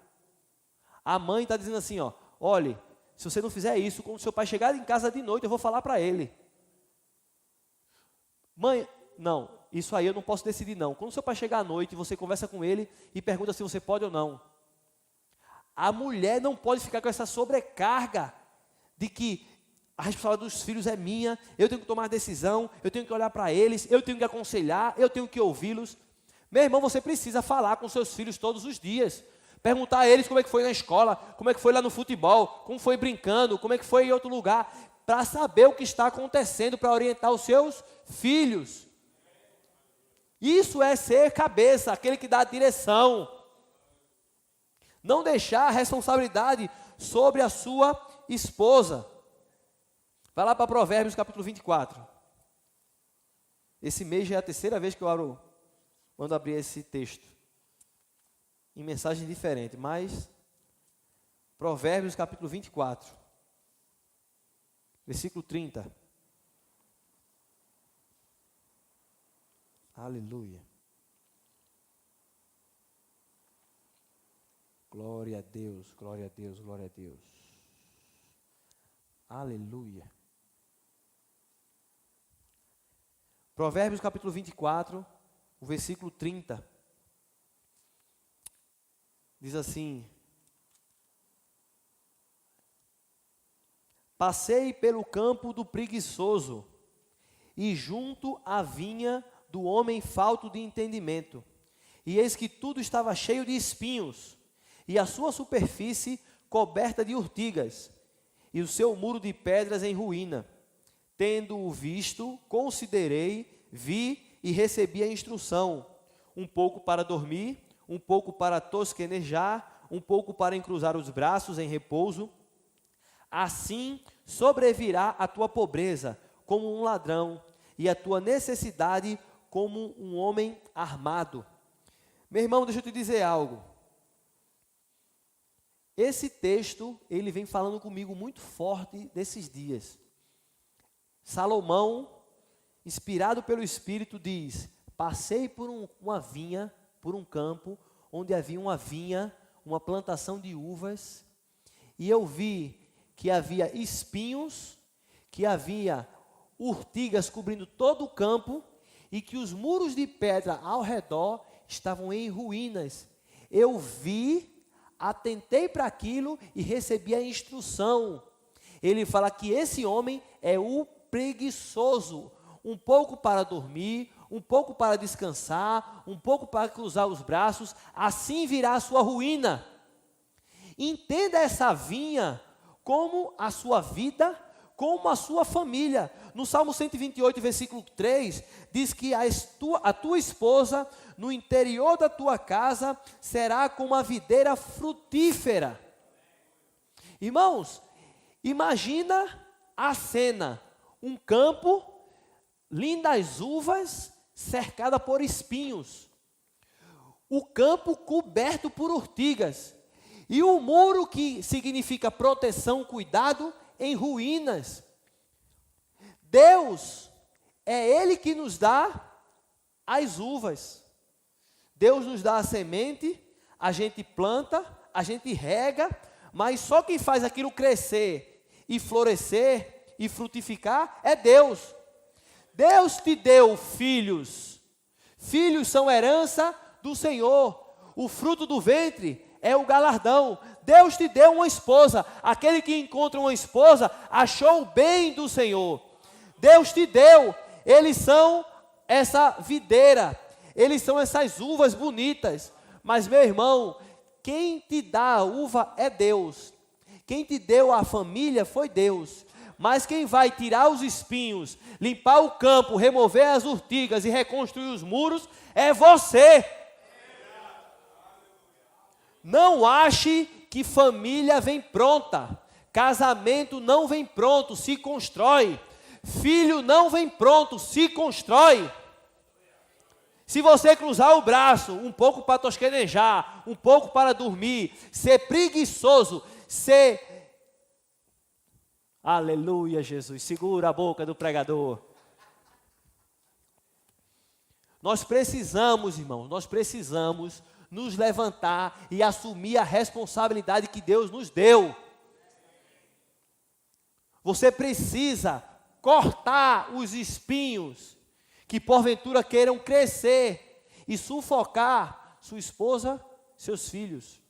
A mãe está dizendo assim, ó, olhe, se você não fizer isso, quando seu pai chegar em casa de noite, eu vou falar para ele. Mãe, não, isso aí eu não posso decidir não. Quando seu pai chegar à noite, você conversa com ele e pergunta se você pode ou não. A mulher não pode ficar com essa sobrecarga de que a responsabilidade dos filhos é minha, eu tenho que tomar decisão, eu tenho que olhar para eles, eu tenho que aconselhar, eu tenho que ouvi-los. Meu irmão, você precisa falar com seus filhos todos os dias. Perguntar a eles como é que foi na escola, como é que foi lá no futebol, como foi brincando, como é que foi em outro lugar, para saber o que está acontecendo, para orientar os seus filhos. Isso é ser cabeça, aquele que dá a direção. Não deixar a responsabilidade sobre a sua esposa. Vai lá para Provérbios capítulo 24. Esse mês já é a terceira vez que eu mando abrir esse texto. Em mensagem diferente, mas Provérbios capítulo 24. Versículo 30. Aleluia. Glória a Deus, glória a Deus, glória a Deus. Aleluia. Provérbios capítulo 24, o versículo 30. Diz assim: passei pelo campo do preguiçoso e junto à vinha do homem falto de entendimento. E eis que tudo estava cheio de espinhos, e a sua superfície coberta de urtigas, e o seu muro de pedras em ruína. Tendo-o visto, considerei, vi e recebi a instrução, um pouco para dormir, um pouco para tosquenejar, um pouco para encruzar os braços em repouso. Assim sobrevirá a tua pobreza como um ladrão, e a tua necessidade como um homem armado. Meu irmão, deixa eu te dizer algo. esse texto, ele vem falando comigo muito forte desses dias. Salomão, inspirado pelo Espírito, diz: passei por uma vinha, por um campo, onde havia uma vinha, uma plantação de uvas, e eu vi que havia espinhos, que havia urtigas cobrindo todo o campo, e que os muros de pedra ao redor estavam em ruínas. Eu vi, atentei para aquilo e recebi a instrução. Ele fala que esse homem é o preguiçoso, um pouco para dormir, um pouco para descansar, um pouco para cruzar os braços, assim virá a sua ruína. Entenda essa vinha como a sua vida, como a sua família. No Salmo 128, versículo 3, diz que a tua esposa, no interior da tua casa, será como a videira frutífera. Irmãos, imagina a cena, um campo, lindas uvas, cercada por espinhos, o campo coberto por urtigas, e o muro, que significa proteção, cuidado, em ruínas. Deus, é Ele que nos dá as uvas. Deus nos dá a semente, a gente planta, a gente rega, mas só quem faz aquilo crescer e florescer e frutificar é Deus. Deus te deu filhos. Filhos são herança do Senhor. O fruto do ventre é o galardão. Deus te deu uma esposa. Aquele que encontra uma esposa achou o bem do Senhor. Deus te deu. Eles são essa videira. Eles são essas uvas bonitas. Mas, meu irmão, quem te dá a uva é Deus. Quem te deu a família foi Deus. Mas quem vai tirar os espinhos, limpar o campo, remover as urtigas e reconstruir os muros é você. Não ache que família vem pronta. Casamento não vem pronto, se constrói. Filho não vem pronto, se constrói. Se você cruzar o braço, um pouco para tosquenejar, um pouco para dormir, ser preguiçoso, ser... Aleluia, Jesus, segura a boca do pregador. Nós precisamos, irmãos, nos levantar e assumir a responsabilidade que Deus nos deu. Você precisa cortar os espinhos que porventura queiram crescer e sufocar sua esposa, seus filhos.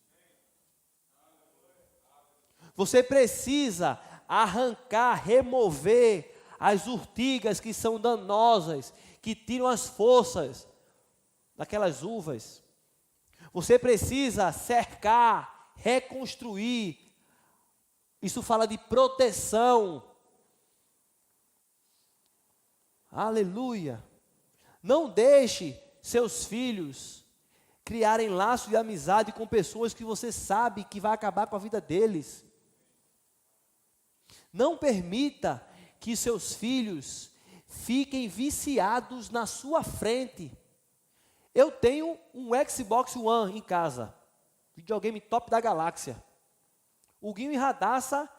Você precisa arrancar, remover as urtigas que são danosas, que tiram as forças daquelas uvas. Você precisa cercar, reconstruir. Isso fala de proteção. Aleluia. Não deixe seus filhos criarem laços de amizade com pessoas que você sabe que vai acabar com a vida deles. Não permita que seus filhos fiquem viciados na sua frente. Eu tenho um Xbox One em casa, videogame top da galáxia. O Guinho e Radassa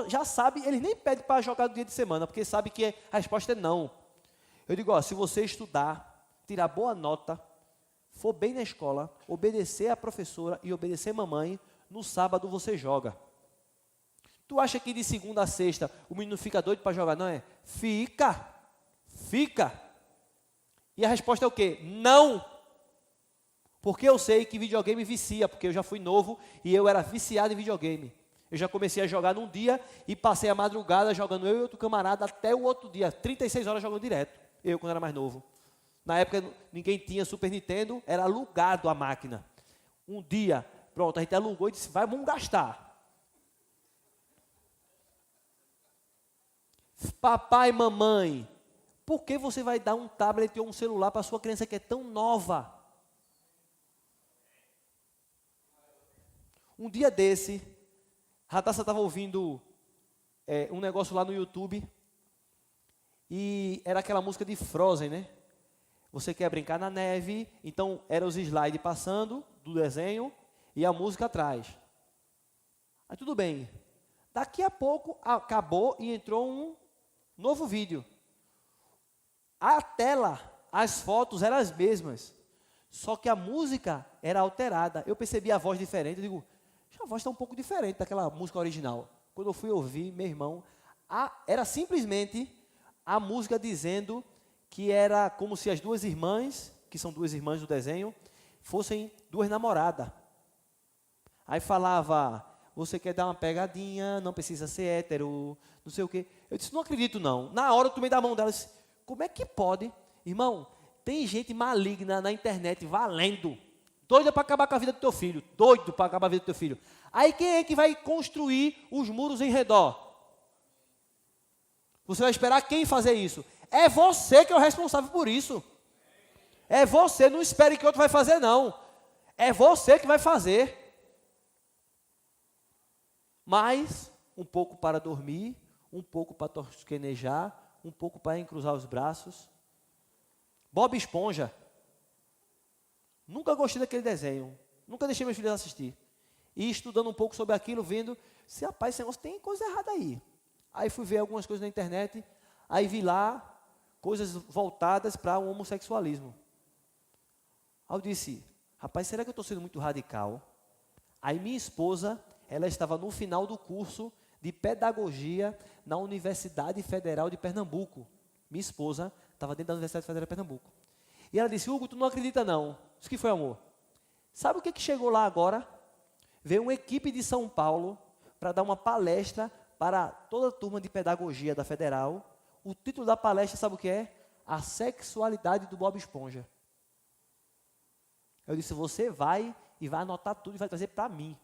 já sabe, eles nem pedem para jogar no dia de semana, porque sabe que a resposta é não. Eu digo, ó, se você estudar, tirar boa nota, for bem na escola, obedecer a professora e obedecer a mamãe, no sábado você joga. Tu acha que de segunda a sexta o menino fica doido para jogar? Não é? Fica. E a resposta é o quê? Não. Porque eu sei que videogame vicia, porque eu já fui novo e eu era viciado em videogame. Eu já comecei a jogar num dia e passei a madrugada jogando eu e outro camarada até o outro dia, 36 horas jogando direto, eu quando era mais novo. Na época ninguém tinha Super Nintendo, era alugado a máquina. Um dia, pronto, a gente alugou e disse, vamos gastar. Papai, mamãe, por que você vai dar um tablet ou um celular para a sua criança que é tão nova? Um dia desse, Radassa estava ouvindo um negócio lá no YouTube, e era aquela música de Frozen, né? Você quer brincar na neve, então eram os slides passando do desenho e a música atrás. Aí tudo bem. Daqui a pouco acabou e entrou um novo vídeo. A tela, as fotos eram as mesmas, só que a música era alterada. Eu percebi a voz diferente, eu digo, a voz está um pouco diferente daquela música original. Quando eu fui ouvir, meu irmão, era simplesmente a música dizendo que era como se as duas irmãs, que são duas irmãs do desenho, fossem duas namoradas. Aí falava, você quer dar uma pegadinha, não precisa ser hétero, não sei o quê. Eu disse, não acredito não. Na hora eu tomei da mão dela, disse, como é que pode? Irmão, tem gente maligna na internet valendo, doida para acabar com a vida do teu filho, doido para acabar com a vida do teu filho. Aí quem é que vai construir os muros em redor? Você vai esperar quem fazer isso? É você que é o responsável por isso. É você, não espere que outro vai fazer não. É você que vai fazer. Mas, um pouco para dormir, um pouco para tosquenejar, um pouco para encruzar os braços. Bob Esponja. Nunca gostei daquele desenho. Nunca deixei meus filhos assistir. E estudando um pouco sobre aquilo, vendo, se rapaz, esse negócio tem coisa errada aí. Aí fui ver algumas coisas na internet, aí vi lá coisas voltadas para o homossexualismo. Aí eu disse, rapaz, será que eu estou sendo muito radical? Aí minha esposa, ela estava no final do curso de pedagogia na Universidade Federal de Pernambuco. Minha esposa estava dentro da Universidade Federal de Pernambuco. E ela disse, Hugo, tu não acredita não. Isso que foi, amor? Sabe o que chegou lá agora? Veio uma equipe de São Paulo para dar uma palestra para toda a turma de pedagogia da Federal. O título da palestra, sabe o que é? A sexualidade do Bob Esponja. Eu disse, você vai e vai anotar tudo e vai trazer para mim.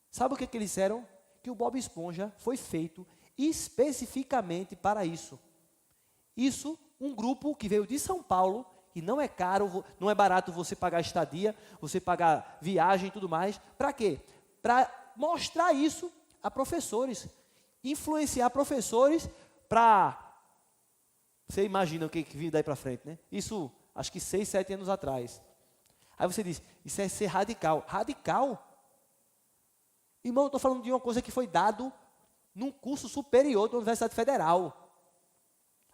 Sabe o que eles disseram? Que o Bob Esponja foi feito especificamente para isso. Isso, um grupo que veio de São Paulo, que não é caro, não é barato você pagar estadia, você pagar viagem e tudo mais. Para quê? Para mostrar isso a professores, influenciar professores para... Você imagina o que vinha daí para frente, né? Isso, acho que 6, 7 anos atrás. Aí você diz, isso é ser radical. Radical? Irmão, eu estou falando de uma coisa que foi dado num curso superior da Universidade Federal.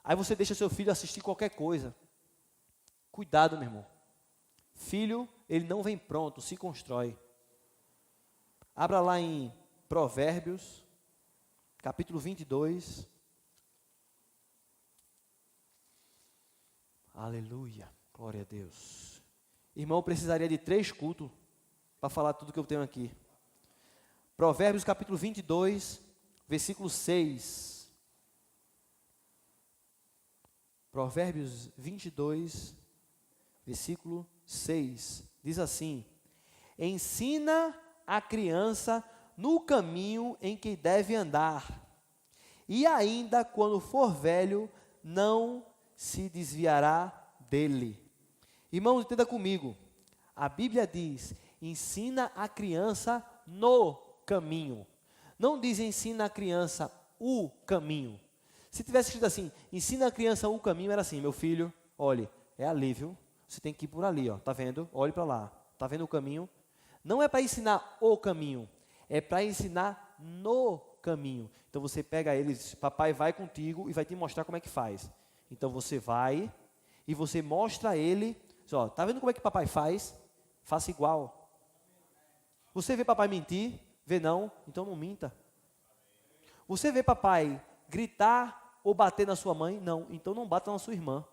Aí você deixa seu filho assistir qualquer coisa. Cuidado, meu irmão. Filho, ele não vem pronto, se constrói. Abra lá em Provérbios, capítulo 22. Aleluia, glória a Deus. Irmão, eu precisaria de 3 cultos para falar tudo que eu tenho aqui. Provérbios, capítulo 22, versículo 6. Provérbios 22, versículo 6. Diz assim: ensina a criança no caminho em que deve andar, e ainda quando for velho, não se desviará dele. Irmãos, entenda comigo. A Bíblia diz, ensina a criança no caminho. Não diz ensina a criança o caminho. Se tivesse escrito assim, ensina a criança o caminho, era assim, meu filho, olhe, é ali, viu? Você tem que ir por ali, ó, tá vendo? Olhe para lá, tá vendo o caminho? Não é para ensinar o caminho, é para ensinar no caminho. Então você pega ele e diz, papai vai contigo e vai te mostrar como é que faz. Então você vai e você mostra a ele, diz, ó, tá vendo como é que papai faz? Faça igual. Você vê papai mentir? Vê não? Então não minta. Você vê papai gritar ou bater na sua mãe? Não, então não bata na sua irmã.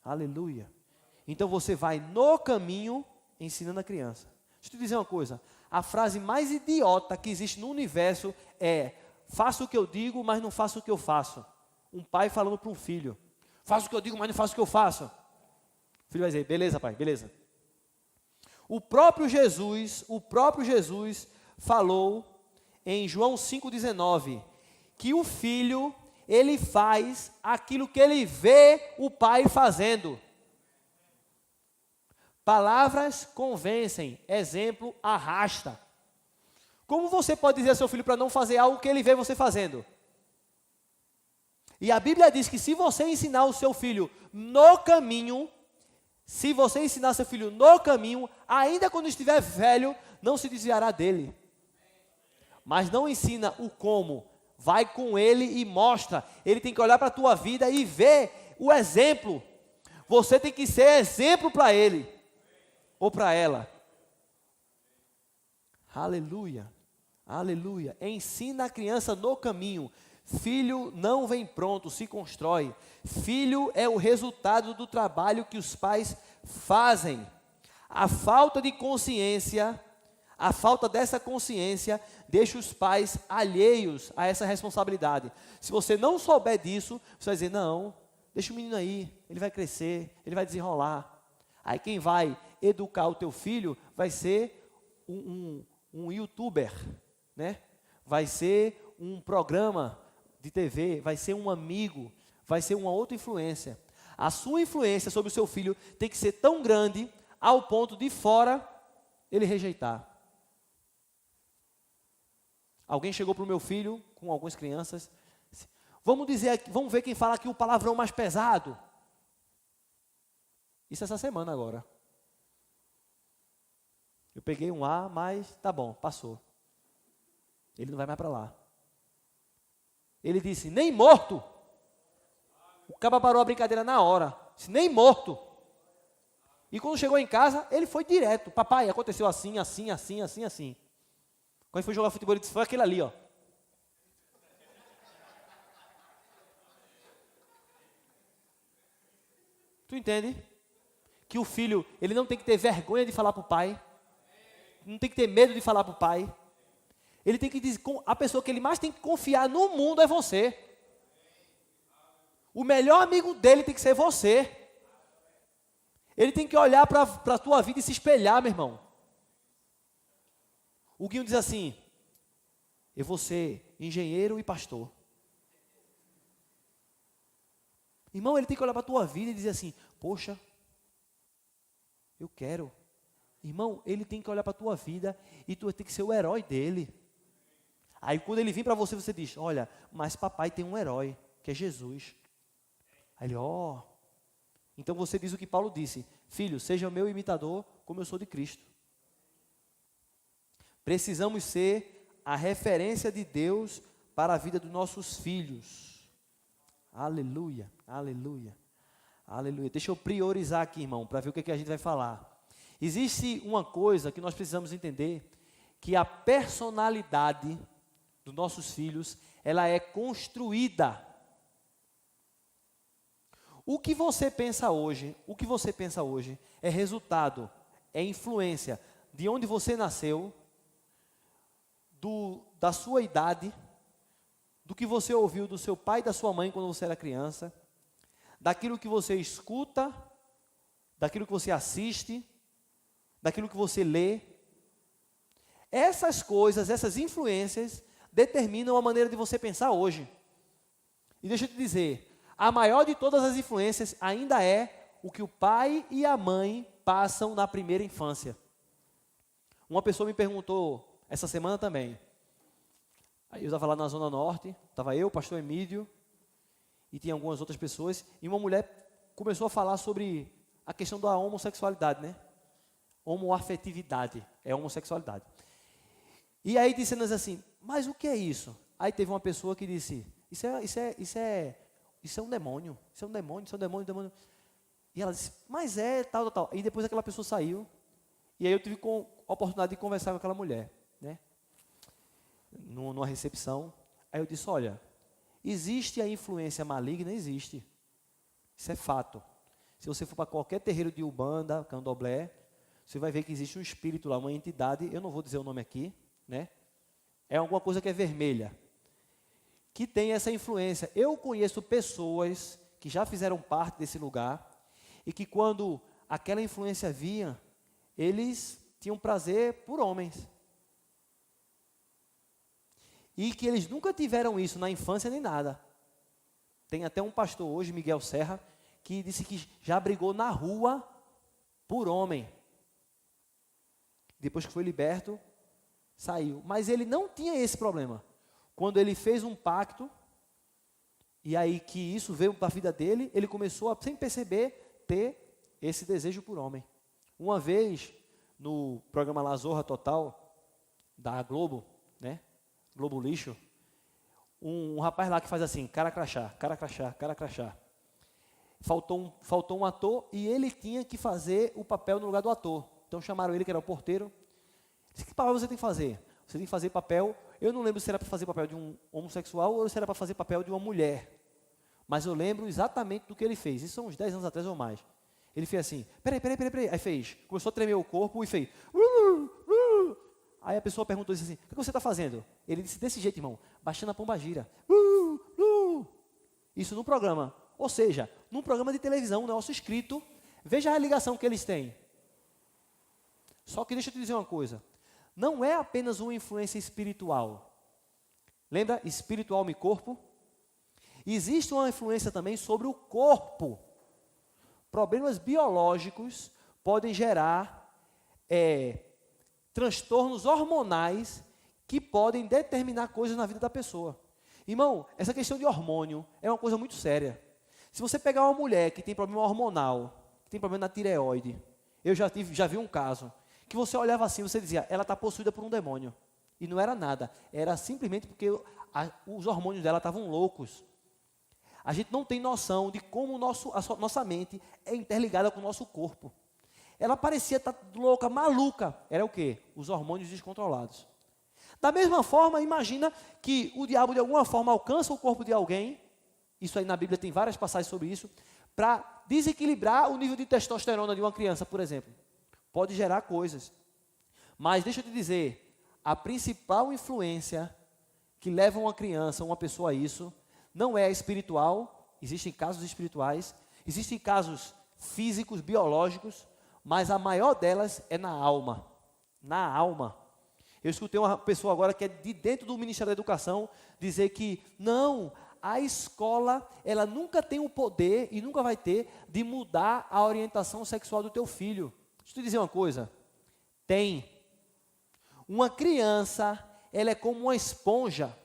Aleluia. Então você vai no caminho ensinando a criança. Deixa eu te dizer uma coisa. A frase mais idiota que existe no universo é: faça o que eu digo, mas não faça o que eu faço. Um pai falando para um filho: faça o que eu digo, mas não faça o que eu faço. O filho vai dizer: beleza, pai, beleza. O próprio Jesus falou em João 5,19 que o filho, ele faz aquilo que ele vê o pai fazendo. Palavras convencem, exemplo arrasta. Como você pode dizer ao seu filho para não fazer algo que ele vê você fazendo? E a Bíblia diz que se você ensinar o seu filho no caminho, Se você ensinar seu filho no caminho, ainda quando estiver velho, não se desviará dele. Mas não ensina o como. Vai com ele e mostra. Ele tem que olhar para a tua vida e ver o exemplo. Você tem que ser exemplo para ele ou para ela. Aleluia, aleluia. Ensina a criança no caminho. Filho não vem pronto, se constrói. Filho é o resultado do trabalho que os pais fazem. A falta de consciência, a falta dessa consciência, deixa os pais alheios a essa responsabilidade. Se você não souber disso, você vai dizer, não, deixa o menino aí, ele vai crescer, ele vai desenrolar. Aí quem vai educar o teu filho vai ser um youtuber, né? Vai ser um programa de TV, vai ser um amigo, vai ser uma outra influência. A sua influência sobre o seu filho tem que ser tão grande ao ponto de fora ele rejeitar. Alguém chegou para o meu filho com algumas crianças. Vamos ver quem fala aqui o palavrão mais pesado. Isso essa semana agora. Eu peguei um A, mas tá bom, passou. Ele não vai mais para lá. Ele disse, nem morto. O caba parou a brincadeira na hora. Disse, nem morto. E quando chegou em casa, ele foi direto. Papai, aconteceu assim, assim, assim, assim, assim. Quando ele foi jogar futebol, ele disse, foi aquele ali, ó. Tu entende? Que o filho, ele não tem que ter vergonha de falar para o pai. Não tem que ter medo de falar para o pai. Ele tem que dizer, a pessoa que ele mais tem que confiar no mundo é você. O melhor amigo dele tem que ser você. Ele tem que olhar para a tua vida e se espelhar, meu irmão. O Guinho diz assim, eu vou ser engenheiro e pastor. Irmão, ele tem que olhar para a tua vida e dizer assim, poxa, eu quero. Irmão, ele tem que olhar para a tua vida e tu tem que ser o herói dele. Aí quando ele vir para você, você diz, olha, mas papai tem um herói, que é Jesus. Aí ele, ó. Então você diz o que Paulo disse, filho, seja meu imitador como eu sou de Cristo. Precisamos ser a referência de Deus para a vida dos nossos filhos. Aleluia, aleluia, aleluia. Deixa eu priorizar aqui, irmão, para ver o que a gente vai falar. Existe uma coisa que nós precisamos entender, que a personalidade dos nossos filhos, ela é construída. O que você pensa hoje é resultado, é influência de onde você nasceu, da sua idade, do que você ouviu do seu pai e da sua mãe quando você era criança, daquilo que você escuta, daquilo que você assiste, daquilo que você lê. Essas coisas, essas influências, determinam a maneira de você pensar hoje. E deixa eu te dizer, a maior de todas as influências ainda é o que o pai e a mãe passam na primeira infância. Uma pessoa me perguntou, essa semana também, aí eu estava lá na Zona Norte, estava eu, o pastor Emílio, e tinha algumas outras pessoas, e uma mulher começou a falar sobre a questão da homossexualidade, né? Homoafetividade, é homossexualidade. E aí disse assim, mas o que é isso? Aí teve uma pessoa que disse, isso é um demônio, isso é um demônio. E ela disse, mas é tal. E depois aquela pessoa saiu, e aí eu tive a oportunidade de conversar com aquela mulher, né? Numa recepção. Aí eu disse, olha, existe a influência maligna? Existe. Isso é fato. Se você for para qualquer terreiro de Umbanda, Candomblé, você vai ver que existe um espírito lá, uma entidade, eu não vou dizer o nome aqui, né? É alguma coisa que é vermelha, que tem essa influência. Eu conheço pessoas que já fizeram parte desse lugar e que quando aquela influência vinha, eles tinham prazer por homens. E que eles nunca tiveram isso na infância nem nada. Tem até um pastor hoje, Miguel Serra, que disse que já brigou na rua por homem. Depois que foi liberto, saiu. Mas ele não tinha esse problema. Quando ele fez um pacto, e aí que isso veio para a vida dele, ele começou a, sem perceber, ter esse desejo por homem. Uma vez, no programa La Zorra Total, da Globo, né? Globo Lixo, um rapaz lá que faz assim, cara crachá, cara crachá, cara crachá. Faltou um ator e ele tinha que fazer o papel no lugar do ator. Então chamaram ele, que era o porteiro. Disse, que papel você tem que fazer? Você tem que fazer papel, eu não lembro se era para fazer papel de um homossexual ou se era para fazer papel de uma mulher. Mas eu lembro exatamente do que ele fez. Isso são uns 10 anos atrás ou mais. Ele fez assim, peraí. Aí fez, começou a tremer o corpo e fez. Aí a pessoa perguntou assim, o que você está fazendo? Ele disse desse jeito, irmão, baixando a pombagira. Isso no programa. Ou seja, num programa de televisão, um negócio escrito, veja a ligação que eles têm. Só que deixa eu te dizer uma coisa, não é apenas uma influência espiritual. Lembra? Espiritual e corpo. Existe uma influência também sobre o corpo. Problemas biológicos podem gerar transtornos hormonais que podem determinar coisas na vida da pessoa. Irmão, essa questão de hormônio é uma coisa muito séria. Se você pegar uma mulher que tem problema hormonal, que tem problema na tireoide, eu já vi um caso, que você olhava assim, você dizia, ela está possuída por um demônio. E não era nada, era simplesmente porque os hormônios dela estavam loucos. A gente não tem noção de como nossa mente é interligada com o nosso corpo. Ela parecia estar louca, maluca. Era o quê? Os hormônios descontrolados. Da mesma forma, imagina que o diabo de alguma forma alcança o corpo de alguém, isso aí na Bíblia tem várias passagens sobre isso, para desequilibrar o nível de testosterona de uma criança, por exemplo. Pode gerar coisas. Mas deixa eu te dizer, a principal influência que leva uma criança, uma pessoa a isso, não é espiritual, existem casos espirituais, existem casos físicos, biológicos, mas a maior delas é na alma. Na alma. Eu escutei uma pessoa agora que é de dentro do Ministério da Educação dizer que não, a escola, ela nunca tem o poder e nunca vai ter de mudar a orientação sexual do teu filho. Deixa eu te dizer uma coisa. Tem. Uma criança, ela é como uma esponja.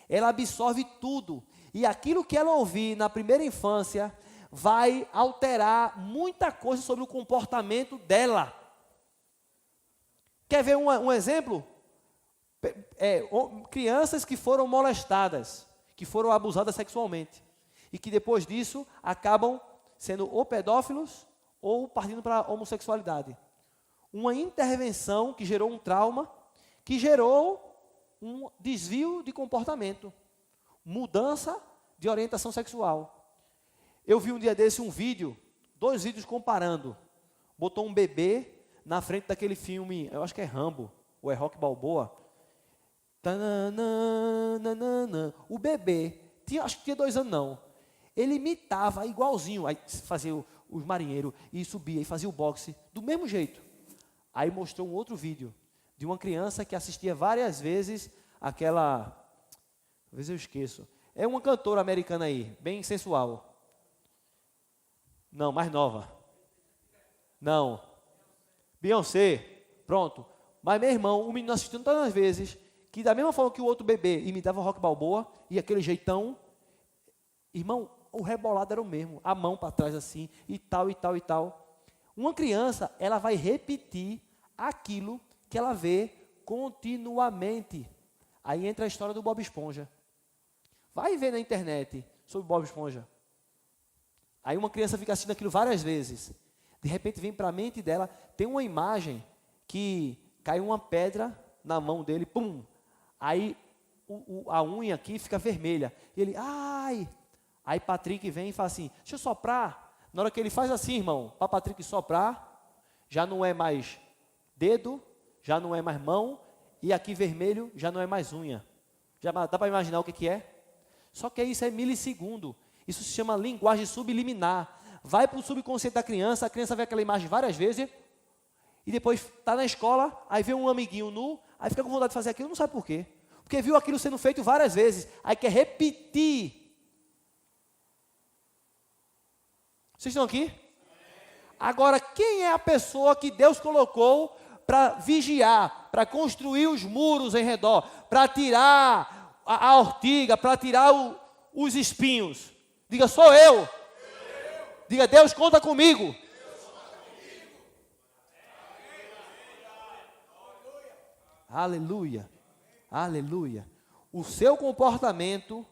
Ela absorve tudo. E aquilo que ela ouvir na primeira infância vai alterar muita coisa sobre o comportamento dela. Quer ver um exemplo? Crianças que foram molestadas, que foram abusadas sexualmente, e que depois disso acabam sendo ou pedófilos ou partindo para a homossexualidade. Uma intervenção que gerou um trauma, que gerou um desvio de comportamento, mudança de orientação sexual. Eu vi um dia desse um vídeo, 2 vídeos comparando. Botou um bebê na frente daquele filme, eu acho que é Rambo, ou é Rocky Balboa. O bebê, acho que tinha 2 anos não. Ele imitava igualzinho, aí fazia os marinheiros, e subia, e fazia o boxe, do mesmo jeito. Aí mostrou um outro vídeo, de uma criança que assistia várias vezes aquela, talvez eu esqueço, é uma cantora americana aí, bem sensual. Não, mais nova. Não. Beyoncé, pronto. Mas meu irmão, o menino assistindo tantas vezes, que da mesma forma que o outro bebê imitava o Rocky Balboa, e aquele jeitão, irmão, o rebolado era o mesmo, a mão para trás assim, e tal, e tal, e tal. Uma criança, ela vai repetir aquilo que ela vê continuamente. Aí entra a história do Bob Esponja. Vai ver na internet sobre Bob Esponja. Aí uma criança fica assistindo aquilo várias vezes. De repente vem para a mente dela, tem uma imagem que cai uma pedra na mão dele, pum. Aí a unha aqui fica vermelha. E ele, ai. Aí Patrick vem e fala assim, deixa eu soprar. Na hora que ele faz assim, irmão, para Patrick soprar, já não é mais dedo, já não é mais mão, e aqui vermelho já não é mais unha. Já dá para imaginar o que é? Só que isso é milissegundo. Isso se chama linguagem subliminar. Vai para o subconsciente da criança, a criança vê aquela imagem várias vezes, e depois está na escola, aí vê um amiguinho nu, aí fica com vontade de fazer aquilo, não sabe por quê. Porque viu aquilo sendo feito várias vezes, aí quer repetir. Vocês estão aqui? Agora, quem é a pessoa que Deus colocou para vigiar, para construir os muros em redor, para tirar a ortiga, para tirar os espinhos? Diga, sou eu. Diga, Deus conta comigo. Aleluia. Aleluia. O seu comportamento,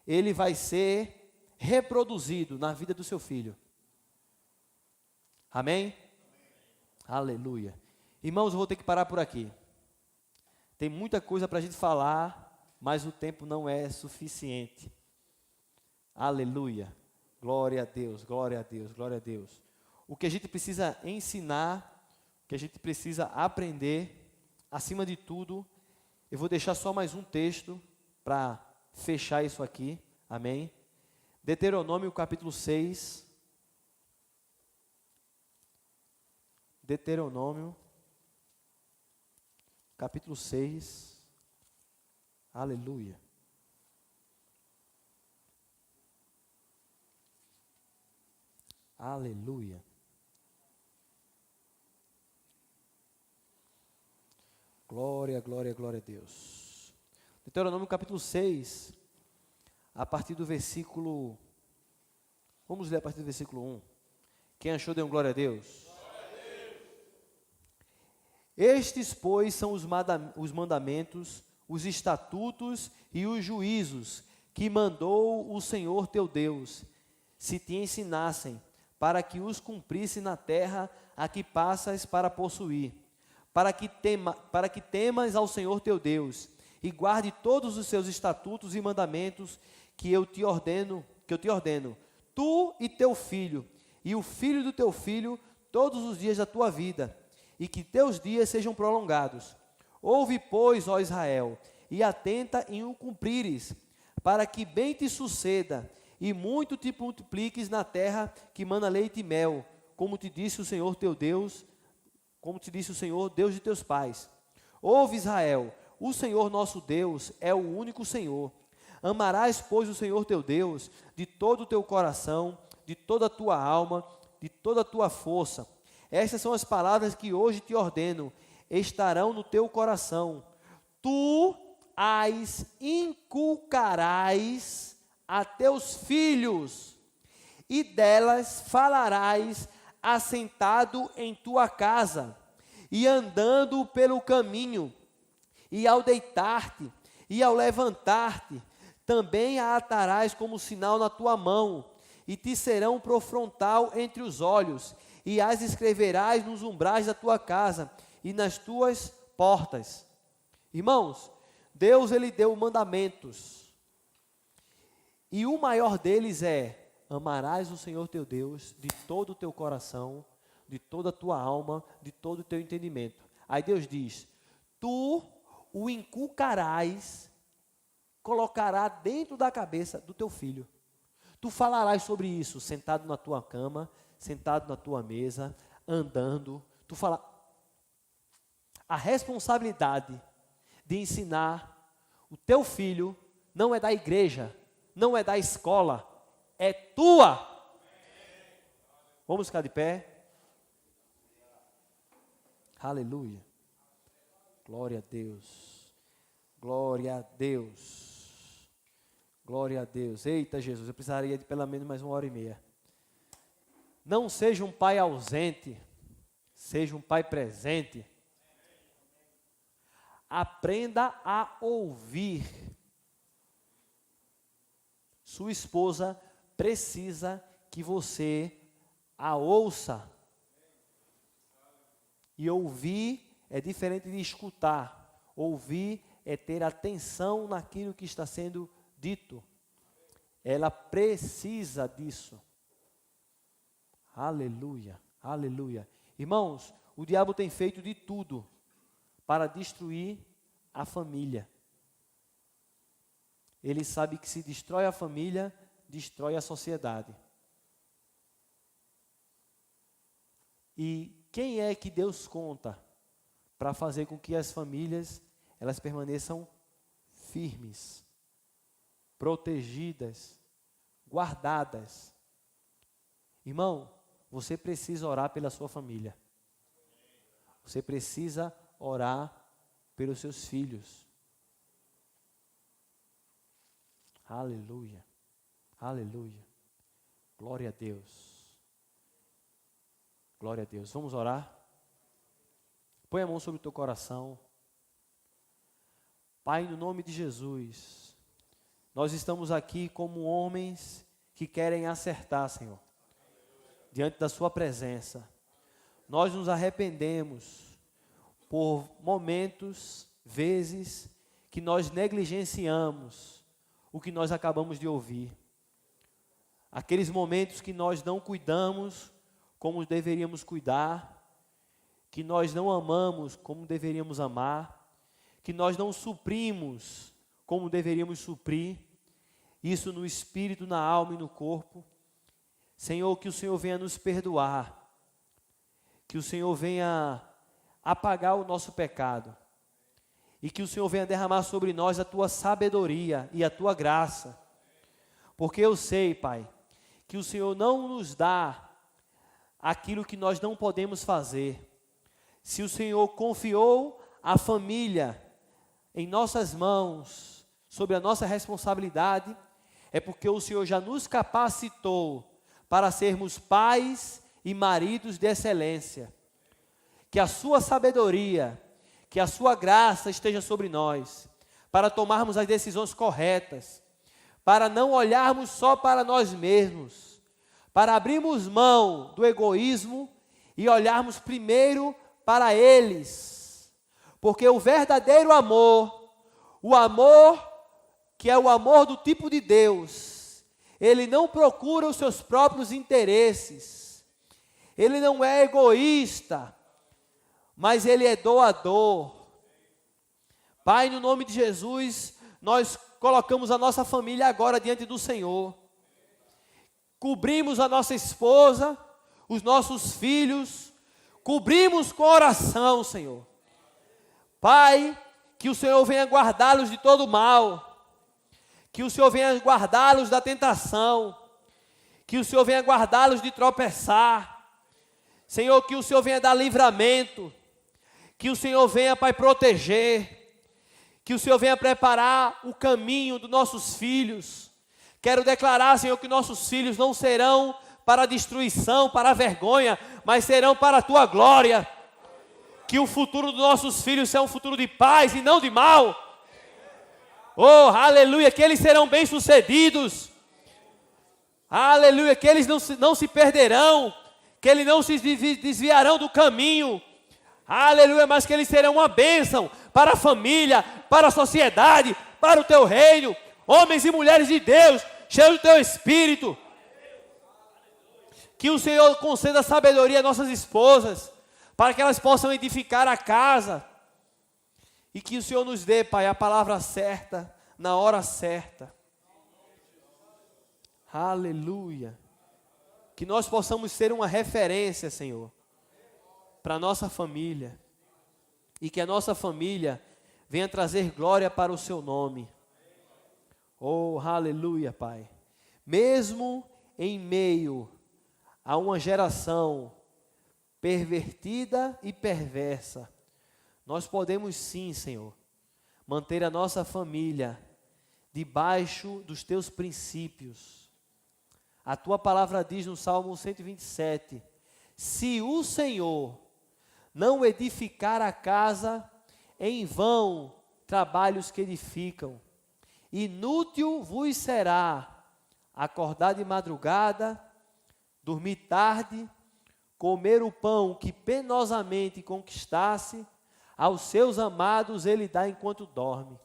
ele vai ser reproduzido na vida do seu filho. Amém? Aleluia. Irmãos, eu vou ter que parar por aqui. Tem muita coisa para a gente falar, mas o tempo não é suficiente. Aleluia. Glória a Deus, glória a Deus, glória a Deus. O que a gente precisa ensinar, o que a gente precisa aprender, acima de tudo, eu vou deixar só mais um texto para fechar isso aqui. Amém? Deuteronômio capítulo 6. Deuteronômio capítulo 6. Aleluia. Aleluia. Glória, glória, glória a Deus. Deuteronômio capítulo 6, a partir do versículo... Vamos ler a partir do versículo 1. Quem achou, dê um glória a Deus. Estes, pois, são os mandamentos, os estatutos e os juízos que mandou o Senhor teu Deus, se te ensinassem, para que os cumprisse na terra a que passas para possuir, para que temas ao Senhor teu Deus, e guarde todos os seus estatutos e mandamentos que eu te ordeno, tu e teu filho, e o filho do teu filho, todos os dias da tua vida, e que teus dias sejam prolongados. Ouve, pois, ó Israel, e atenta em o cumprires, para que bem te suceda, e muito te multipliques na terra que mana leite e mel, como te disse o Senhor teu Deus, como te disse o Senhor, Deus de teus pais. Ouve, Israel, o Senhor nosso Deus é o único Senhor. Amarás, pois, o Senhor teu Deus de todo o teu coração, de toda a tua alma, de toda a tua força. Estas são as palavras que hoje te ordeno, estarão no teu coração. Tu as inculcarás a teus filhos, e delas falarás assentado em tua casa, e andando pelo caminho, e ao deitar-te, e ao levantar-te, também a atarás como sinal na tua mão, e te serão por frontal entre os olhos, e as escreverás nos umbrais da tua casa, e nas tuas portas. Irmãos, Deus, Ele deu mandamentos, e o maior deles é: amarás o Senhor teu Deus de todo o teu coração, de toda a tua alma, de todo o teu entendimento. Aí Deus diz: tu o inculcarás, colocará dentro da cabeça do teu filho. Tu falarás sobre isso, sentado na tua cama, sentado na tua mesa, andando. Tu fala. A responsabilidade de ensinar o teu filho não é da igreja, não é da escola, é tua. Vamos ficar de pé. Aleluia. Glória a Deus. Glória a Deus. Glória a Deus. Eita, Jesus, eu precisaria de pelo menos mais 1h30. Não seja um pai ausente, seja um pai presente. Aprenda a ouvir. Sua esposa precisa que você a ouça. E ouvir é diferente de escutar. Ouvir é ter atenção naquilo que está sendo dito. Ela precisa disso. Aleluia, aleluia. Irmãos, o diabo tem feito de tudo para destruir a família. Ele sabe que se destrói a família, destrói a sociedade. E quem é que Deus conta para fazer com que as famílias elas permaneçam firmes, protegidas, guardadas? Irmão, você precisa orar pela sua família. Você precisa orar pelos seus filhos. Aleluia, aleluia, glória a Deus, glória a Deus. Vamos orar? Põe a mão sobre o teu coração. Pai, no nome de Jesus, nós estamos aqui como homens que querem acertar, Senhor, diante da sua presença. Nós nos arrependemos por momentos, vezes, que nós negligenciamos o que nós acabamos de ouvir. Aqueles momentos que nós não cuidamos como deveríamos cuidar, que nós não amamos como deveríamos amar, que nós não suprimos como deveríamos suprir, isso no espírito, na alma e no corpo. Senhor, que o Senhor venha nos perdoar, que o Senhor venha apagar o nosso pecado, e que o Senhor venha derramar sobre nós a tua sabedoria e a tua graça, porque eu sei, Pai, que o Senhor não nos dá aquilo que nós não podemos fazer. Se o Senhor confiou a família em nossas mãos, sobre a nossa responsabilidade, é porque o Senhor já nos capacitou para sermos pais e maridos de excelência. Que a sua sabedoria, que a sua graça esteja sobre nós, para tomarmos as decisões corretas, para não olharmos só para nós mesmos, para abrirmos mão do egoísmo e olharmos primeiro para eles, porque o verdadeiro amor, o amor que é o amor do tipo de Deus, ele não procura os seus próprios interesses, ele não é egoísta, mas ele é doador. Pai, no nome de Jesus, nós colocamos a nossa família agora diante do Senhor, cobrimos a nossa esposa, os nossos filhos, cobrimos com oração, Senhor. Pai, que o Senhor venha guardá-los de todo mal, que o Senhor venha guardá-los da tentação, que o Senhor venha guardá-los de tropeçar, Senhor, que o Senhor venha dar livramento, que o Senhor venha, Pai, proteger, que o Senhor venha preparar o caminho dos nossos filhos. Quero declarar, Senhor, que nossos filhos não serão para a destruição, para a vergonha, mas serão para a tua glória. Que o futuro dos nossos filhos seja um futuro de paz e não de mal. Oh, aleluia, que eles serão bem-sucedidos. Aleluia, que eles não se perderão, que eles não se desviarão do caminho. Aleluia, mas que eles serão uma bênção para a família, para a sociedade, para o teu reino. Homens e mulheres de Deus, cheios do teu Espírito. Que o Senhor conceda sabedoria às nossas esposas, para que elas possam edificar a casa. E que o Senhor nos dê, Pai, a palavra certa, na hora certa. Aleluia. Que nós possamos ser uma referência, Senhor, para a nossa família. E que a nossa família venha trazer glória para o seu nome. Oh, aleluia, Pai. Mesmo em meio a uma geração pervertida e perversa, nós podemos sim, Senhor, manter a nossa família debaixo dos teus princípios. A tua palavra diz no Salmo 127, se o Senhor não edificar a casa, em vão trabalhos que edificam. Inútil vos será acordar de madrugada, dormir tarde, comer o pão que penosamente conquistasse, aos seus amados ele dá enquanto dorme.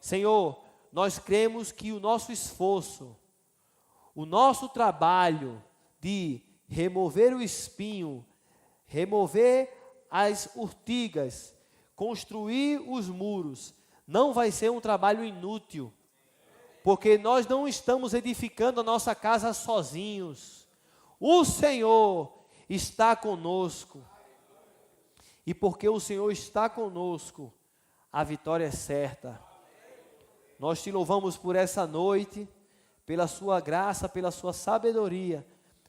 Senhor, nós cremos que o nosso esforço, o nosso trabalho de remover o espinho, remover as urtigas, construir os muros, não vai ser um trabalho inútil, porque nós não estamos edificando a nossa casa sozinhos. O Senhor está conosco, e porque o Senhor está conosco, a vitória é certa. Nós te louvamos por essa noite, pela sua graça, pela sua sabedoria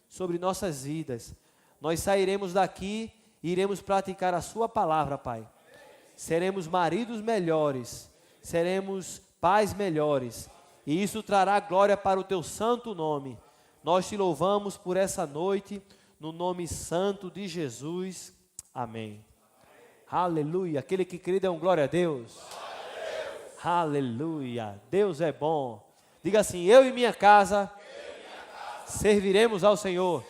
sobre nossas vidas. Nós sairemos daqui e iremos praticar a sua palavra, Pai. Seremos maridos melhores, seremos pais melhores, e isso trará glória para o teu santo nome. Nós te louvamos por essa noite, no nome santo de Jesus. Amém. Aleluia. Aquele que crê, dê um glória a Deus. Aleluia. Deus é bom. Diga assim: eu e minha casa serviremos ao Senhor.